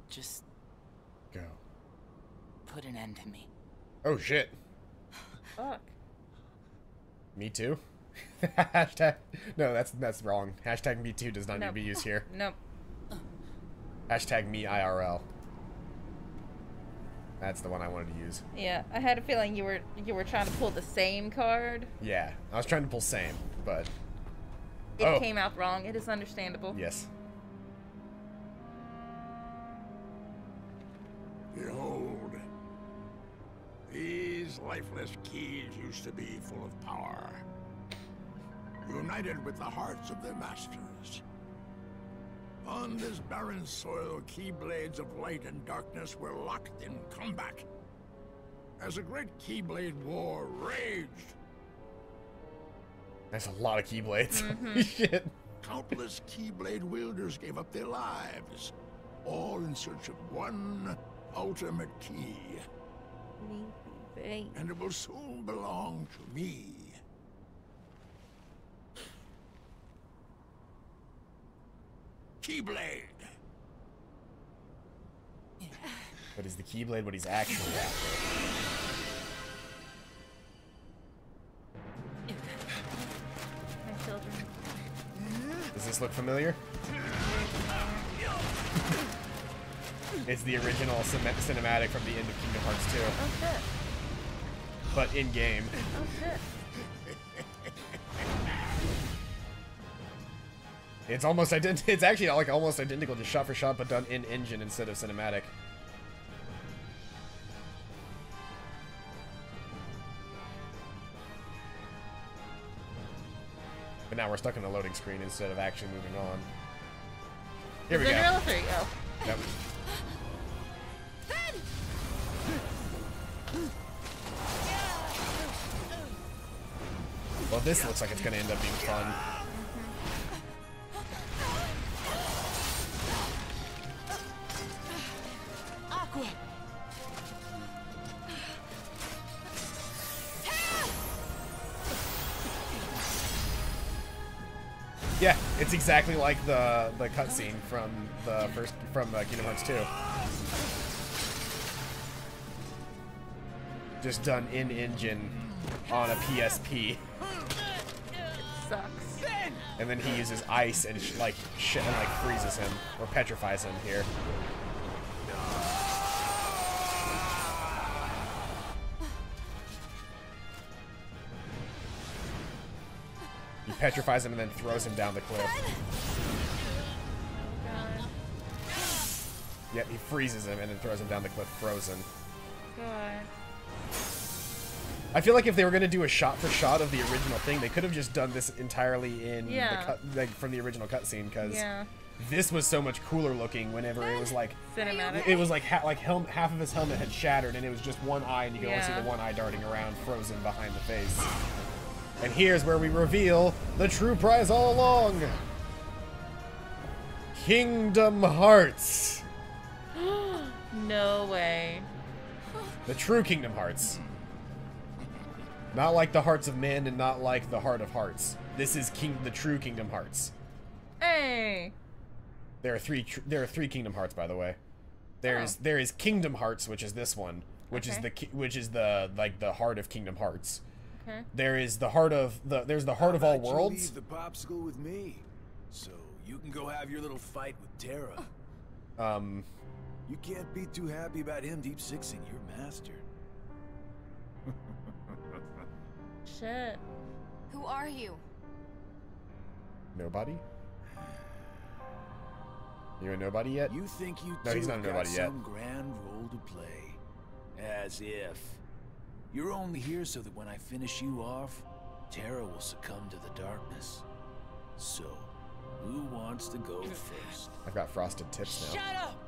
D: just
A: Go.
D: put an end to me.
A: Oh shit.
B: Fuck.
A: Me too? Hashtag. No, that's wrong. Hashtag me too does not need to
B: Nope.
A: be used here.
B: Nope.
A: Hashtag me IRL. That's the one I wanted to use.
B: Yeah, I had a feeling you were trying to pull the same card.
A: Yeah, I was trying to pull same, but
B: It came out wrong. It is understandable.
A: yes.
C: Behold, these lifeless keys used to be full of power, united with the hearts of their masters. On this barren soil, Keyblades of light and darkness were locked in combat. As a great Keyblade war raged,
A: That's a lot of Keyblades.
B: Mm-hmm.
A: Shit.
C: countless Keyblade wielders gave up their lives, all in search of one ultimate key. And it will soon belong to me. Keyblade!
A: But is the Keyblade what he's actually after?
B: My children.
A: Does this look familiar? It's the original cinematic from the end of Kingdom Hearts 2.
B: Oh shit.
A: But in game.
B: Oh shit.
A: It's almost identical. It's actually like almost identical, just shot for shot, but done in engine instead of cinematic. But now we're stuck in a loading screen instead of actually moving on. Here we go.
B: Cinderella 3, oh.
A: Yep. Well, this looks like it's going to end up being fun.
D: Aqua!
A: Yeah, it's exactly like the cutscene from the first Kingdom Hearts 2. Just done in engine on a PSP.
B: Sucks.
A: And then he uses ice and freezes him or petrifies him here. He petrifies him and then throws him down the cliff. Yep, he freezes him and then throws him down the cliff frozen.
B: God.
A: I feel like if they were going to do a shot-for-shot of the original thing, they could have just done this entirely in the cut, like from the original cutscene, because this was so much cooler looking whenever it was like...
B: Cinematic.
A: It was like, half of his helmet had shattered, and it was just one eye, and you could only see the one eye darting around, frozen behind the face. And here's where we reveal the true prize all along. Kingdom Hearts.
B: No way.
A: The true Kingdom Hearts. Not like the hearts of men and not like the heart of hearts. This is the true Kingdom Hearts.
B: Hey.
A: There are three Kingdom Hearts, by the way. There is Kingdom Hearts, which is this one, which is the like the heart of Kingdom Hearts.
B: Okay.
A: There is the heart of the heart of all worlds.
M: You leave the popsicle with me, so you can go have your little fight with Terra. You can't be too happy about him deep sixing your master.
B: Shit.
K: Who are you?
A: Nobody? You a nobody yet?
M: You think you
A: no, he's not a nobody yet.
M: Some grand role to play. As if. You're only here so that when I finish you off, Terra will succumb to the darkness. So, who wants to go first?
A: I've got frosted tips now.
K: Shut up!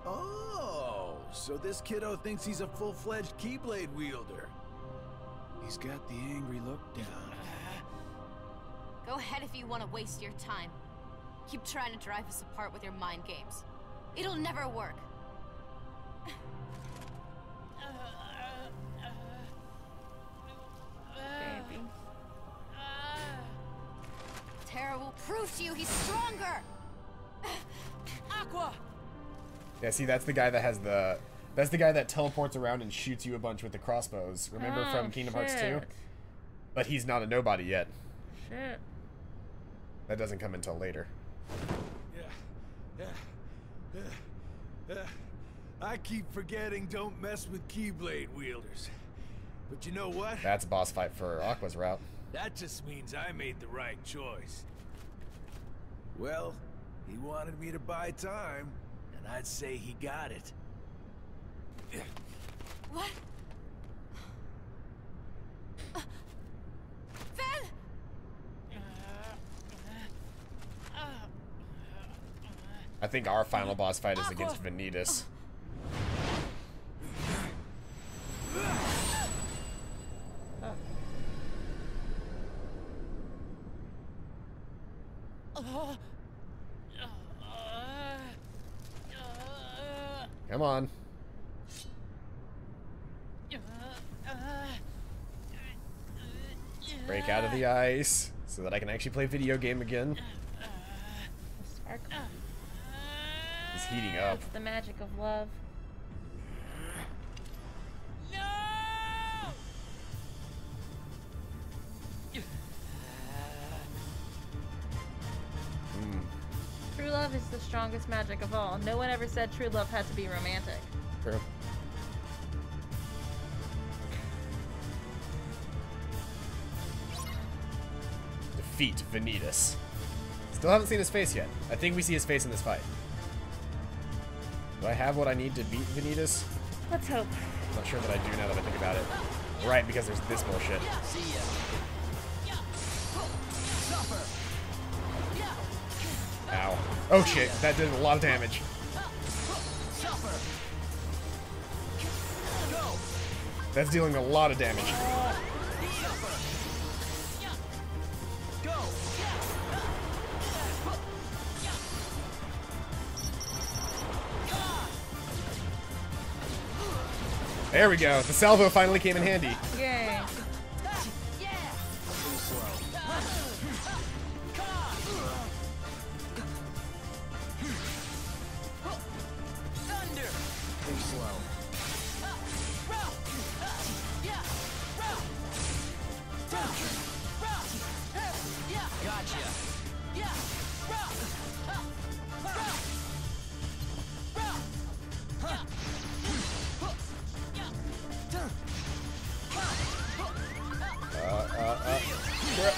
M: Oh, so this kiddo thinks he's a full-fledged Keyblade wielder. He's got the angry look down.
K: Go ahead if you want to waste your time. Keep trying to drive us apart with your mind games. It'll never work.
B: Baby.
K: Terra will prove to you he's stronger. Aqua.
A: Yeah, see, that's the guy that has the... That's the guy that teleports around and shoots you a bunch with the crossbows. Remember from Kingdom Hearts 2? But he's not a nobody yet.
B: Shit.
A: That doesn't come until later.
M: I keep forgetting don't mess with Keyblade wielders. But you know what?
A: That's a boss fight for Aqua's route.
M: That just means I made the right choice. Well, he wanted me to buy time, and I'd say he got it.
K: What? Ven!
A: I think our final boss fight is against Vanitas. Come on. Break out of the ice so that I can actually play video game again. He's heating up.
B: It's the magic of love. True love is the strongest magic of all. No one ever said true love had to be romantic.
A: True. Defeat Vanitas. Still haven't seen his face yet. I think we see his face in this fight. Do I have what I need to beat Vanitas?
B: Let's hope.
A: I'm not sure that I do now that I think about it. Right, because there's this bullshit. Ow. Oh shit, that did a lot of damage. That's dealing a lot of damage. There we go. The salvo finally came in handy.
B: Yay.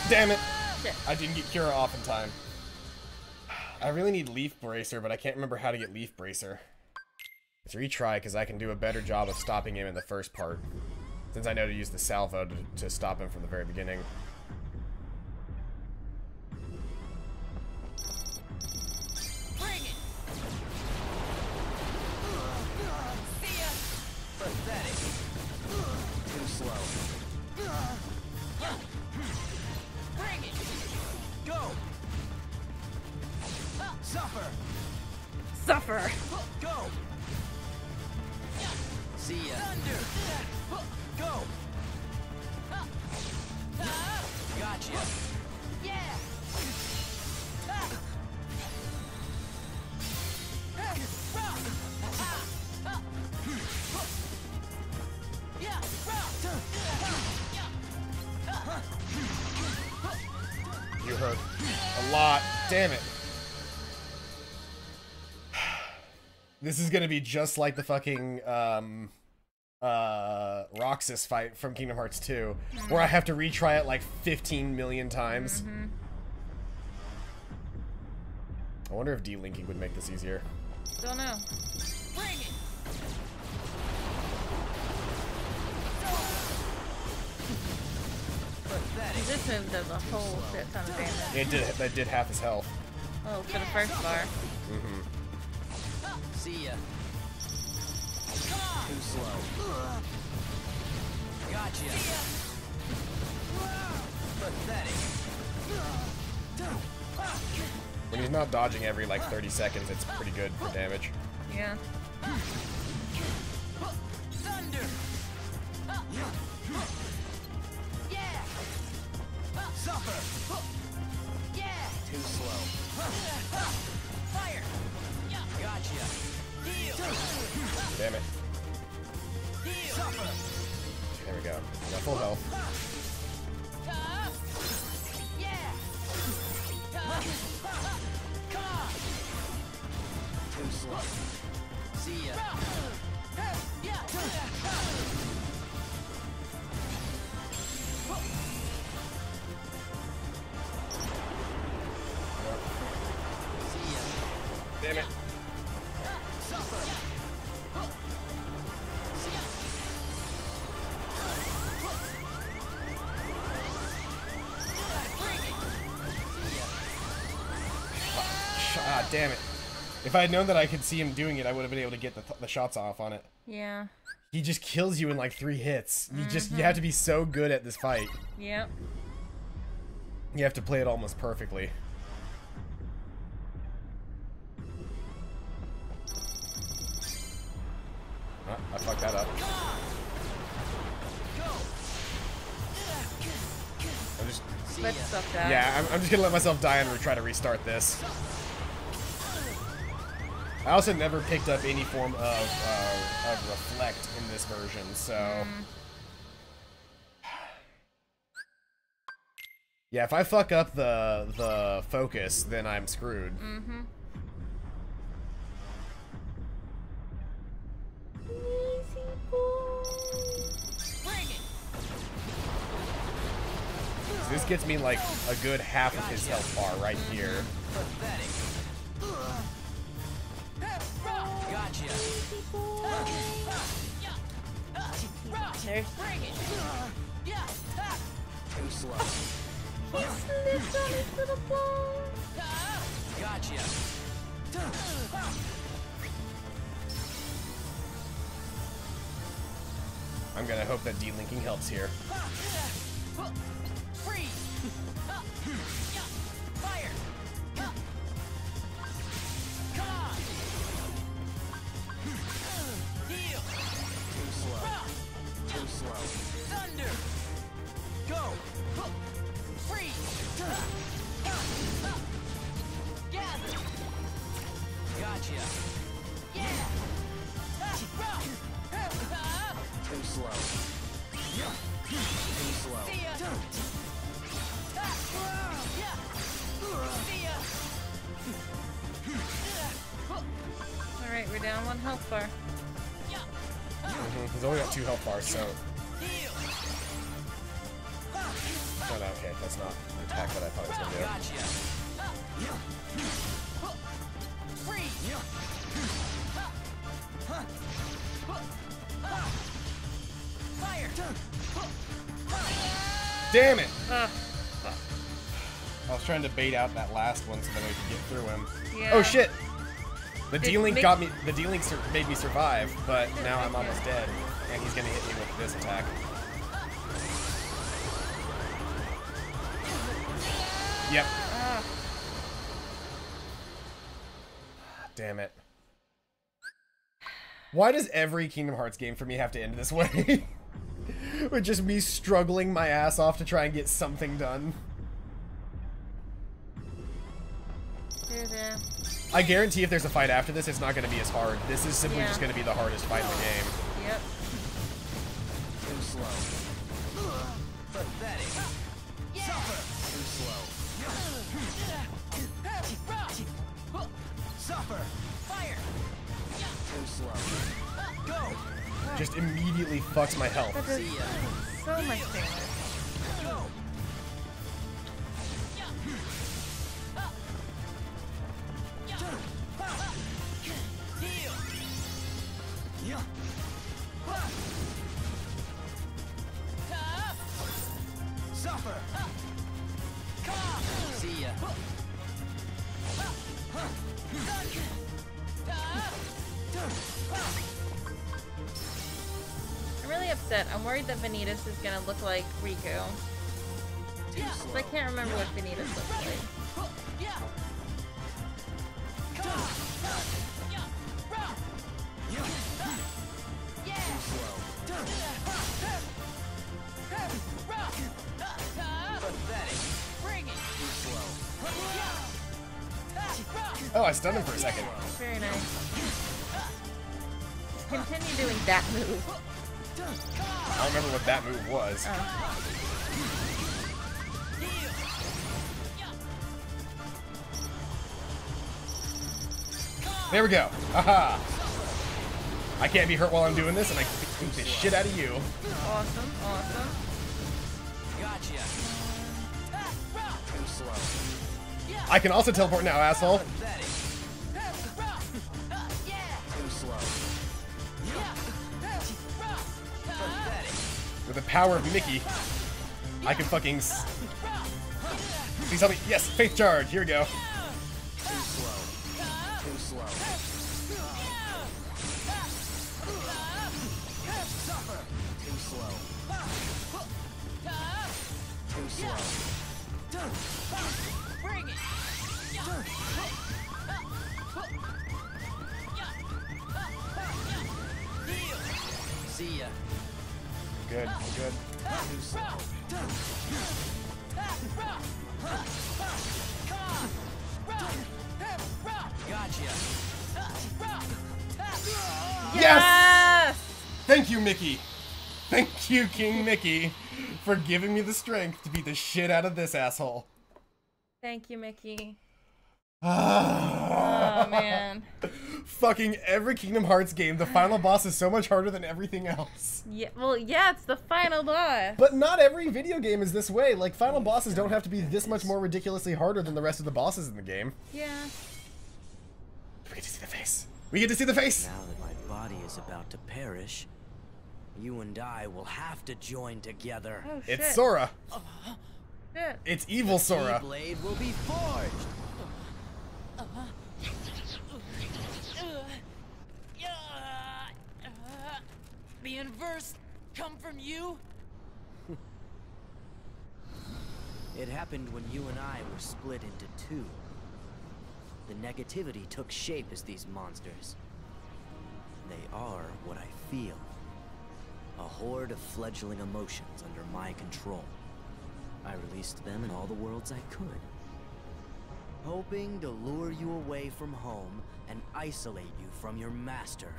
B: Damn it! Shit.
A: I didn't get Kira off in time. I really need Leaf Bracer, but I can't remember how to get Leaf Bracer. Let's retry, because I can do a better job of stopping him in the first part. Since I know to use the salvo to stop him from the very beginning.
D: Bring it! See ya! Pathetic. Too slow. Bring it! Go! Suffer!
B: Suffer!
D: Go! See ya! Thunder! Go! Gotcha! Yeah!
A: You hurt a lot. Damn it. This is gonna be just like the fucking Roxas fight from Kingdom Hearts 2, where I have to retry it like 15 million times. I wonder if delinking would make this easier.
B: Don't know.
D: Bring it!
B: This move does a whole shit ton of damage.
A: That did half his health.
B: Oh, for the first bar.
D: See ya. Too slow. Gotcha. Pathetic.
A: When he's not dodging every like 30 seconds, it's pretty good for damage.
B: Yeah.
D: Thunder. Yeah. Suffer. Yeah. Too slow. Fire. Gotcha. Heal.
A: Damn it.
D: Heal. Suffer.
A: There we go. Got full health.
D: Yeah. Come on. Too slow. See ya.
A: Damn it. Ah, damn it. If I had known that I could see him doing it, I would have been able to get the shots off on it.
B: Yeah.
A: He just kills you in like 3 hits. You have to be so good at this fight.
B: Yep.
A: You have to play it almost perfectly. Oh, I fucked that up. I'm just...
B: Let stuff die.
A: Yeah, I'm just gonna let myself die and try to restart this. I also never picked up any form of reflect in this version, so... Yeah, if I fuck up the focus, then I'm screwed.
B: Easy boy.
A: This gets me like a good half of his health bar right here.
D: Gotcha.
B: There's
D: Too slow.
B: he slipped on his little ball.
D: Gotcha.
A: I'm gonna hope that delinking helps here.
D: Freeze. Fire. Come on. Heal. Too slow. Too slow. Thunder. Go. Freeze. Gather. Gotcha. Yeah. Too slow. Too slow. See ya.
B: Alright, we're down 1 health bar.
A: He's only got 2 health bars, so... Oh, no, okay, that's not the attack that I thought it was gonna do. Damn it!
B: Ugh.
A: I was trying to bait out that last one so that I could get through him.
B: Yeah.
A: Oh shit! The
B: Did
A: D-Link
B: Mick-
A: got me. The D-Link made me survive, but now I'm almost dead, and he's gonna hit me with this attack. Yep.
B: Ah.
A: Damn it. Why does every Kingdom Hearts game for me have to end this way? With just me struggling my ass off to try and get something done. I guarantee if there's a fight after this, it's not going to be as hard. This is simply just going to be the hardest fight in the game.
B: Yep.
D: Too slow. Pathetic. Suffer. Too slow. Suffer. Fire. Too slow. Go.
A: Just immediately fucks my health.
B: That does so much damage.
D: Go. Suffer. See ya.
B: I'm really upset. I'm worried that Vanitas is gonna look like Riku. I can't remember what Vanitas looks like.
A: Oh, I stunned him for a second.
B: Very nice. Continue doing that move.
A: I don't remember what that move was.
B: Oh.
A: There we go. Aha! I can't be hurt while I'm doing this, and I beat the shit out of you.
B: Awesome, awesome.
D: Gotcha. Too slow.
A: I can also teleport now, asshole.
D: Too slow.
A: With the power of Mickey, I can fucking... Please help me. Yes, faith charge. Here we go.
D: Too slow. Too slow. Suffer. Too slow. Too slow. Bring it. See ya.
A: Good, good.
D: Too slow. Gotcha.
A: Yes! Thank you, Mickey. Thank you, King Mickey, for giving me the strength to beat the shit out of this asshole.
B: Thank you, Mickey. Oh, man.
A: Fucking every Kingdom Hearts game, the final boss is so much harder than everything else.
B: Yeah, well, yeah, it's the final boss.
A: But not every video game is this way. Like, final bosses don't have to be this much more ridiculously harder than the rest of the bosses in the game.
B: Yeah.
A: We get to see the face. We get to see the face.
J: Now that my body is about to perish, you and I will have to join together.
B: Oh, shit.
A: It's Sora.
B: Shit.
A: It's evil Sora.
J: The blade will be forged.
D: The inverse come from you?
J: It happened when you and I were split into two. The negativity took shape as these monsters. They are what I feel. A horde of fledgling emotions under my control. I released them in all the worlds I could. Hoping to lure you away from home and isolate you from your master.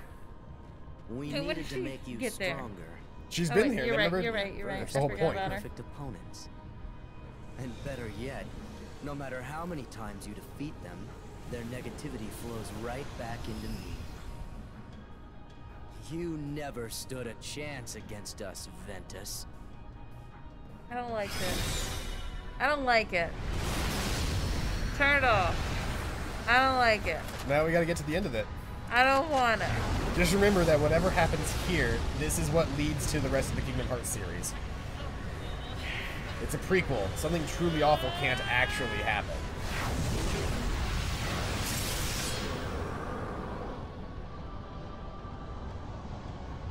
J: We
B: Hey, what
J: needed
B: did
J: to
B: she
J: make you
B: get there?
J: stronger.
A: She's
B: Oh,
A: been
B: wait,
A: here.
B: you're right,
A: Remember?
B: you're right.
A: That's
B: I
A: the whole
B: forgot
A: point.
B: about her.
J: Perfect opponents. And better yet, no matter how many times you defeat them, their negativity flows right back into me. You never stood a chance against us, Ventus.
B: I don't like this. I don't like it. Turn it off. I don't like it.
A: Now we gotta get to the end of it.
B: I don't wanna.
A: Just remember that whatever happens here, this is what leads to the rest of the Kingdom Hearts series. It's a prequel. Something truly awful can't actually happen.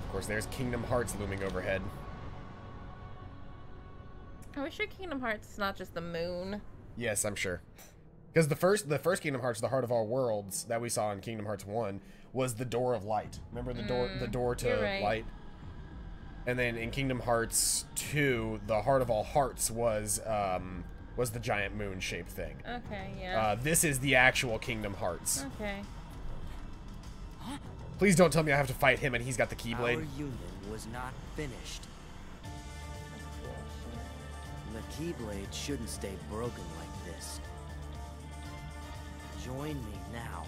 A: Of course, there's Kingdom Hearts looming overhead.
B: Are we sure Kingdom Hearts is not just the moon?
A: Yes, I'm sure. Because the first Kingdom Hearts, the Heart of All Worlds, that we saw in Kingdom Hearts 1, was the Door of Light. Remember the door to light? And then in Kingdom Hearts 2, the Heart of All Hearts was the giant moon-shaped thing.
B: Okay, yeah.
A: This is the actual Kingdom Hearts.
B: Okay.
A: Please don't tell me I have to fight him and he's got the Keyblade.
J: Our union was not finished. The Keyblade shouldn't stay broken like this. Join me now.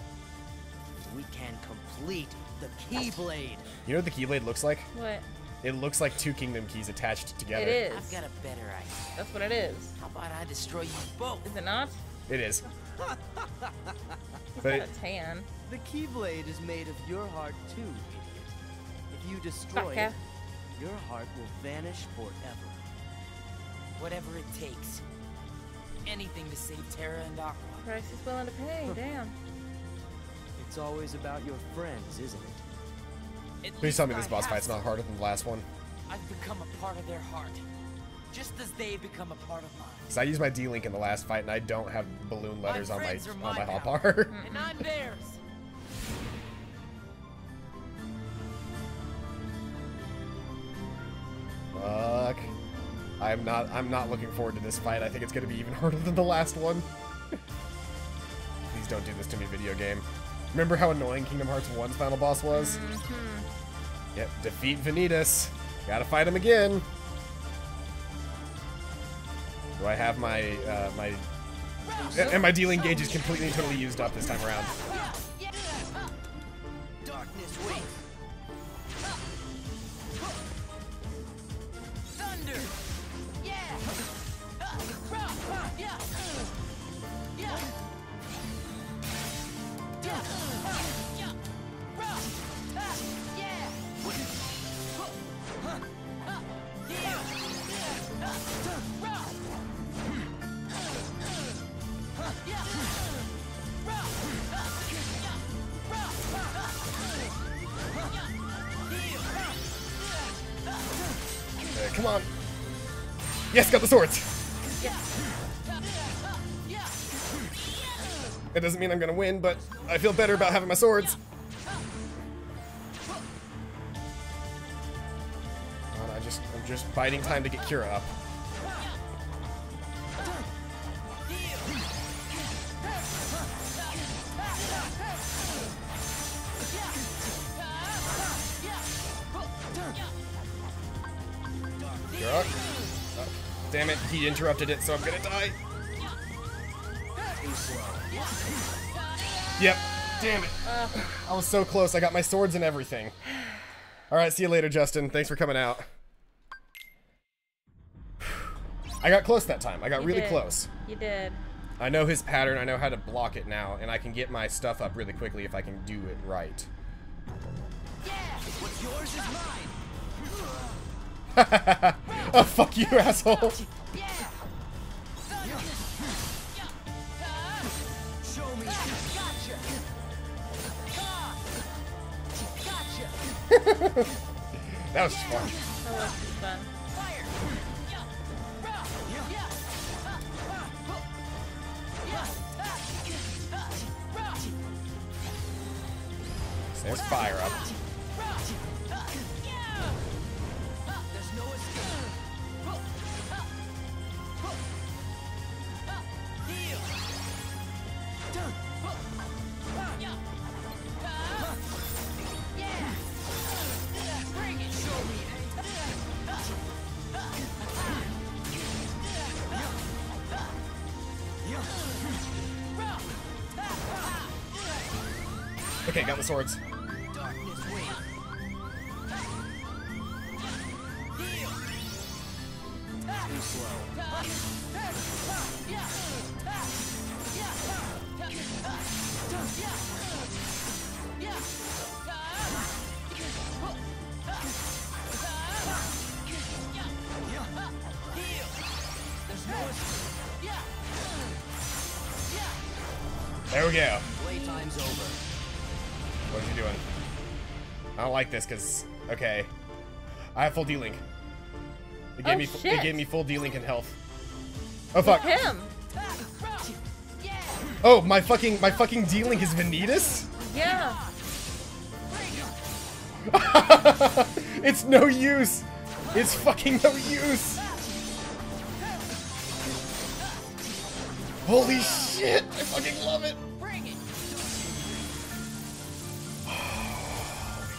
J: We can complete the Keyblade.
A: You know what the Keyblade looks like?
B: What?
A: It looks like two Kingdom Keys attached together.
B: It is.
D: I've got a better idea.
B: That's what it is.
D: How about I destroy you both?
B: Is it not?
A: It is.
B: It's
A: But
B: got a tan.
J: The Keyblade is made of your heart too, idiot. If you destroy it, your heart will vanish forever.
D: Whatever it takes. Anything to save Terra and Aqua.
B: Price is willing to pay, damn.
J: It's always about your friends, isn't it?
A: Please tell me this boss fight's not harder than the last one.
D: I've become a part of their heart. Just as they become a part of mine.
A: So I used my D-Link in the last fight and I don't have balloon letters on my
D: power,
A: hotbar.
D: And I'm theirs.
A: Fuck. I'm not looking forward to this fight. I think it's gonna be even harder than the last one. Please don't do this to me, video game. Remember how annoying Kingdom Hearts 1's final boss was? Yep, defeat Vanitas. Gotta fight him again. Do I have my, and my dealing gauge is completely and totally used up this time around.
D: Darkness waits. Thunder. Yeah.
A: Come on. Yes, got the swords. It doesn't mean I'm gonna win, but I feel better about having my swords. I'm just biding time to get Kira up. Kira. Oh, damn it, he interrupted it, so I'm gonna die. Yep, damn it. I was so close, I got my swords and everything. Alright, see you later, Justin. Thanks for coming out. I got close that time. I got really close.
B: You did.
A: I know his pattern, I know how to block it now, and I can get my stuff up really quickly if I can do it right.
D: Yeah, what's yours is mine.
A: Oh, fuck you, asshole.
D: Show me. Gotcha.
A: That was fun.
B: That was fun.
A: There's fire up. Okay, got the swords. There we go.
J: Playtime's over.
A: What is he doing? I don't like this because, okay. I have full D-Link. It gave me
B: shit.
A: It gave me full D-Link and health. Oh fuck.
B: With him.
A: Oh, my fucking D-Link is Vanitas?
B: Yeah.
A: It's no use. It's fucking no use. Holy shit! I fucking love it. Holy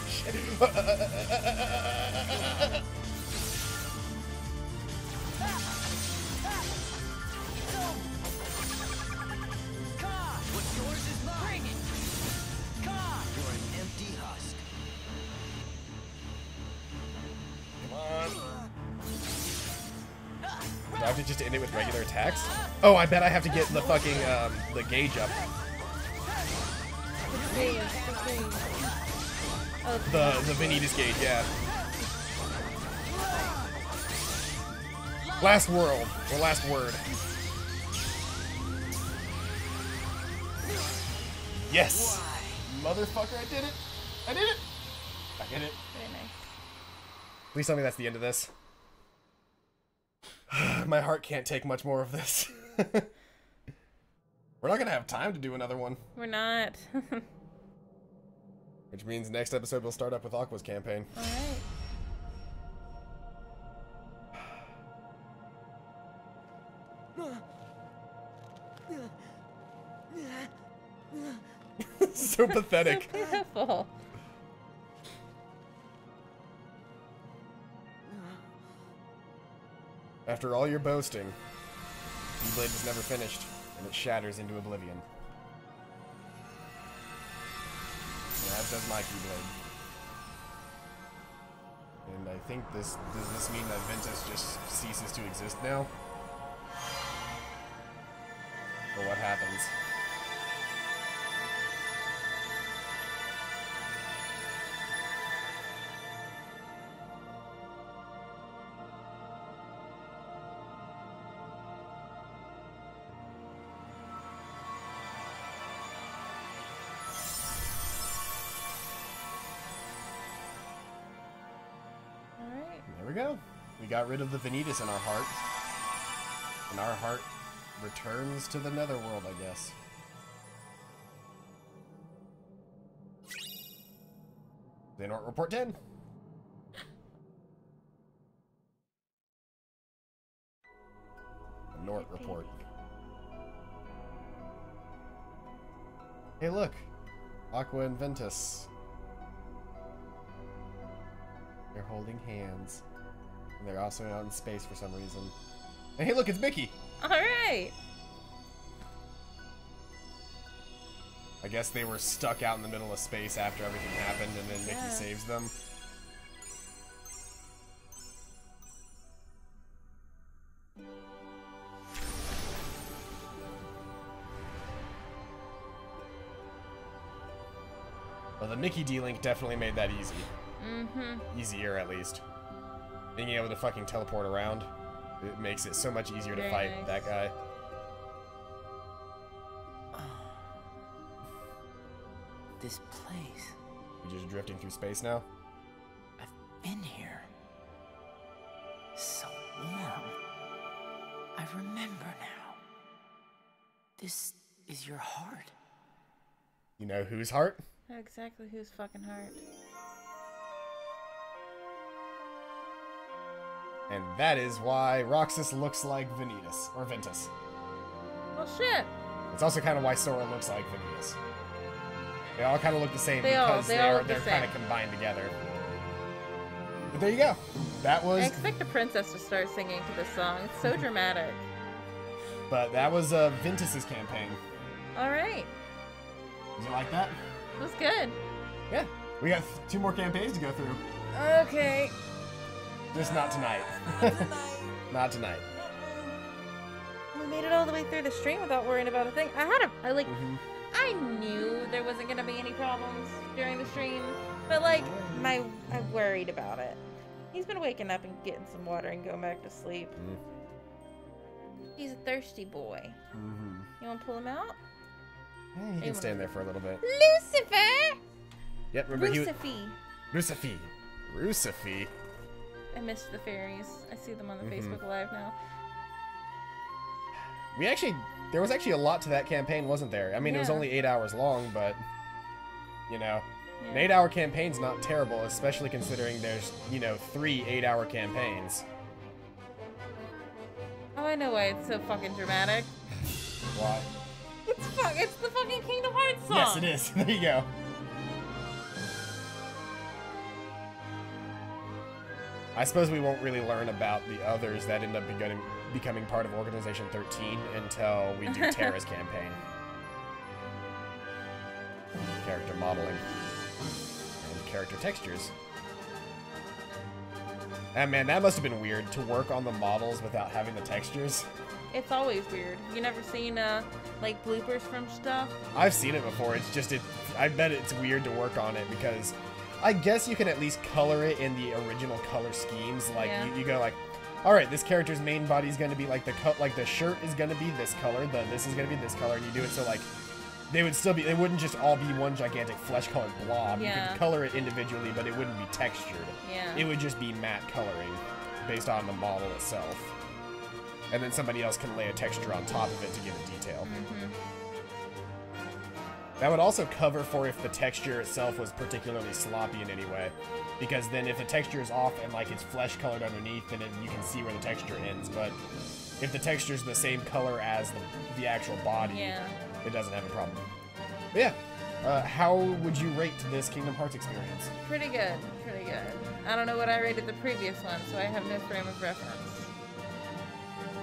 A: shit.
J: What's yours is mine. Bring it. You're an empty husk.
A: Come on. Do I have to just end it with regular attacks? Oh, I bet I have to get the fucking the gauge up. The Vanitas gauge, yeah. Last world, or last word. Yes! Motherfucker, I did it! I did it! I did it.
B: Very nice.
A: Please tell me that's the end of this. My heart can't take much more of this. We're not gonna have time to do another one.
B: We're not.
A: Which means next episode we'll start up with Aqua's campaign.
B: Alright.
A: So pathetic.
B: Pitiful.
A: After all your boasting, Keyblade was never finished, and it shatters into oblivion. As does my Keyblade. And I think does this mean that Ventus just ceases to exist now? Or what happens? There we go. We got rid of the Vanitas in our heart. And our heart returns to the netherworld, I guess. Xehanort Report 10. A Nort Report. Hey look! Aqua and Ventus. They're holding hands. And they're also out in space for some reason. And hey look, it's Mickey!
B: Alright!
A: I guess they were stuck out in the middle of space after everything happened, and then Mickey saves them. Well, the Mickey D-Link definitely made that easy.
B: Mm-hmm.
A: Easier, at least. Being able to fucking teleport around, it makes it so much easier to fight that guy.
D: This place.
A: You're just drifting through space now?
D: I've been here. So warm. I remember now. This is your heart.
A: You know whose heart?
B: Exactly whose fucking heart.
A: And that is why Roxas looks like Vanitas, or Ventus.
B: Well, shit.
A: It's also kind of why Sora looks like Vanitas. They all kind of look the same
B: They
A: because
B: all
A: they're kind of combined together. But there you go. That was...
B: I expect a princess to start singing to this song. It's so dramatic.
A: But that was Ventus's campaign.
B: Alright.
A: Did you like that?
B: It was good.
A: Yeah. We got 2 more campaigns to go through.
B: Okay.
A: Just not tonight. Not tonight.
B: We made it all the way through the stream without worrying about a thing. I knew there wasn't gonna be any problems during the stream, but like, I worried about it. He's been waking up and getting some water and going back to sleep. He's a thirsty boy. You wanna pull him out?
A: He can stand there for a little bit.
B: Lucifer!
A: Yep, remember
B: Lucifer.
A: Rucifer.
B: I missed the fairies. I see them on the Facebook Live now.
A: There was actually a lot to that campaign, wasn't there? I mean, it was only 8 hours long, but, you know, an 8-hour campaign's not terrible, especially considering there's, you know, 3 8-hour campaigns.
B: Oh, I know why it's so fucking dramatic.
A: Why?
B: It's the fucking Kingdom Hearts song.
A: Yes, it is. There you go. I suppose we won't really learn about the others that end up becoming part of Organization 13 until we do Terra's campaign. Character modeling. And character textures. And man, that must have been weird to work on the models without having the textures.
B: It's always weird. You never seen, like, bloopers from stuff?
A: I've seen it before. It's just, I bet it's weird to work on it because I guess you can at least color it in the original color schemes. Like, you go like, all right, this character's main body is going to be like the shirt is going to be this color, this is going to be this color, and you do it so like they wouldn't just all be one gigantic flesh colored blob. You could color it individually, but it wouldn't be textured. It would just be matte coloring based on the model itself. And then somebody else can lay a texture on top of it to give it detail. That would also cover for if the texture itself was particularly sloppy in any way. Because then if the texture is off and like it's flesh colored underneath, then you can see where the texture ends. But if the texture is the same color as the actual body, it doesn't have a problem. But yeah, how would you rate this Kingdom Hearts experience?
B: Pretty good, pretty good. I don't know what I rated the previous one, so I have no frame of reference.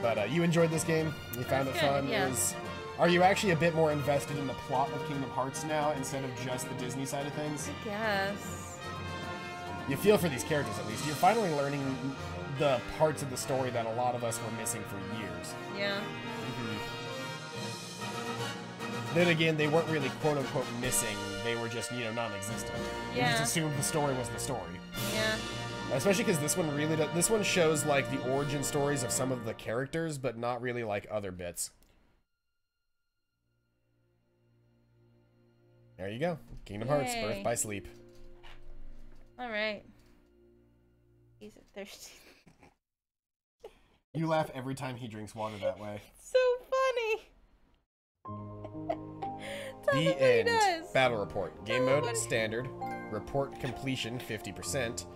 A: But you enjoyed this game? You found it fun?
B: Yeah.
A: Are you actually a bit more invested in the plot of Kingdom Hearts now instead of just the Disney side of things?
B: I guess.
A: You feel for these characters at least. You're finally learning the parts of the story that a lot of us were missing for years.
B: Yeah.
A: Then again, they weren't really quote-unquote missing. They were just, you know, non-existent. You just assumed the story was the story.
B: Yeah.
A: Especially because this one really this one shows like the origin stories of some of the characters, but not really like other bits. There you go. Kingdom Hearts, Birth by Sleep.
B: Alright. He's thirsty.
A: You laugh every time he drinks water that way.
B: So funny.
A: The end. Battle report. Game mode, standard. Report completion, 50%.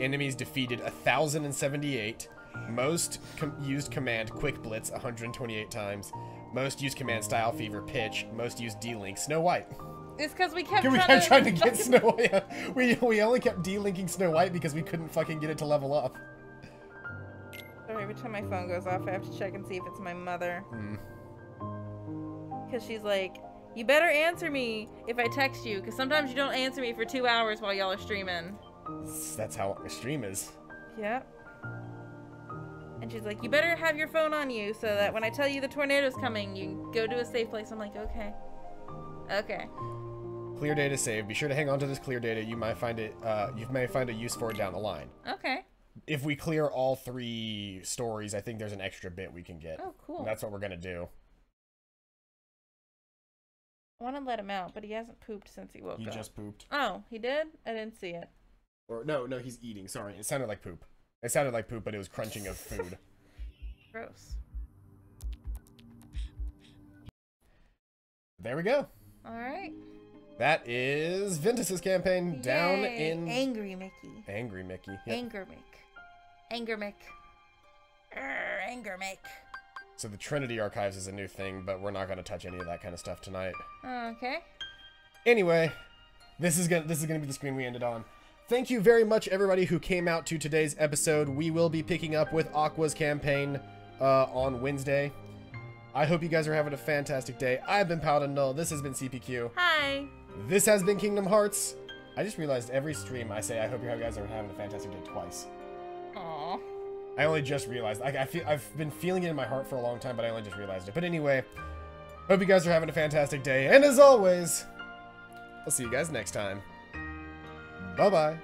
A: Enemies defeated 1,078. Most used command, Quick Blitz, 128 times. Most used command, Style Fever, Pitch. Most used D-Link, Snow White.
B: It's because we kept
A: trying to get Snow White. We only kept D-Linking Snow White because we couldn't fucking get it to level up.
B: Sorry, every time my phone goes off, I have to check and see if it's my mother. Because she's like, you better answer me if I text you, because sometimes you don't answer me for 2 hours while y'all are streaming.
A: That's how a stream is.
B: Yep. And she's like, you better have your phone on you so that when I tell you the tornado's coming, you go to a safe place. I'm like, okay. Okay.
A: Clear data save. Be sure to hang on to this clear data. You might find it. You may find a use for it down the line.
B: Okay.
A: If we clear all 3 stories, I think there's an extra bit we can get.
B: Oh, cool.
A: And that's what we're gonna do.
B: I want to let him out, but he hasn't pooped since he woke up.
A: He just pooped.
B: Oh, he did? I didn't see it.
A: Or no, he's eating. Sorry, it sounded like poop. It sounded like poop, but it was crunching of food.
B: Gross.
A: There we go.
B: All right.
A: That is Ventus's campaign.
B: Yay.
A: Down in
B: Angry Mickey.
A: Angry Mickey. Yep.
B: Anger Mick. Anger Mick. Anger Mick.
A: So the Trinity Archives is a new thing, but we're not going to touch any of that kind of stuff tonight.
B: Okay.
A: Anyway, this is gonna be the screen we ended on. Thank you very much, everybody who came out to today's episode. We will be picking up with Aqua's campaign on Wednesday. I hope you guys are having a fantastic day. I've been Paladin Null. This has been CPQ.
B: Hi.
A: This has been Kingdom Hearts. I just realized every stream I say I hope you guys are having a fantastic day twice.
B: Aww.
A: I only just realized. I've been feeling it in my heart for a long time, but I only just realized it. But anyway, hope you guys are having a fantastic day. And as always, I'll see you guys next time. Bye-bye.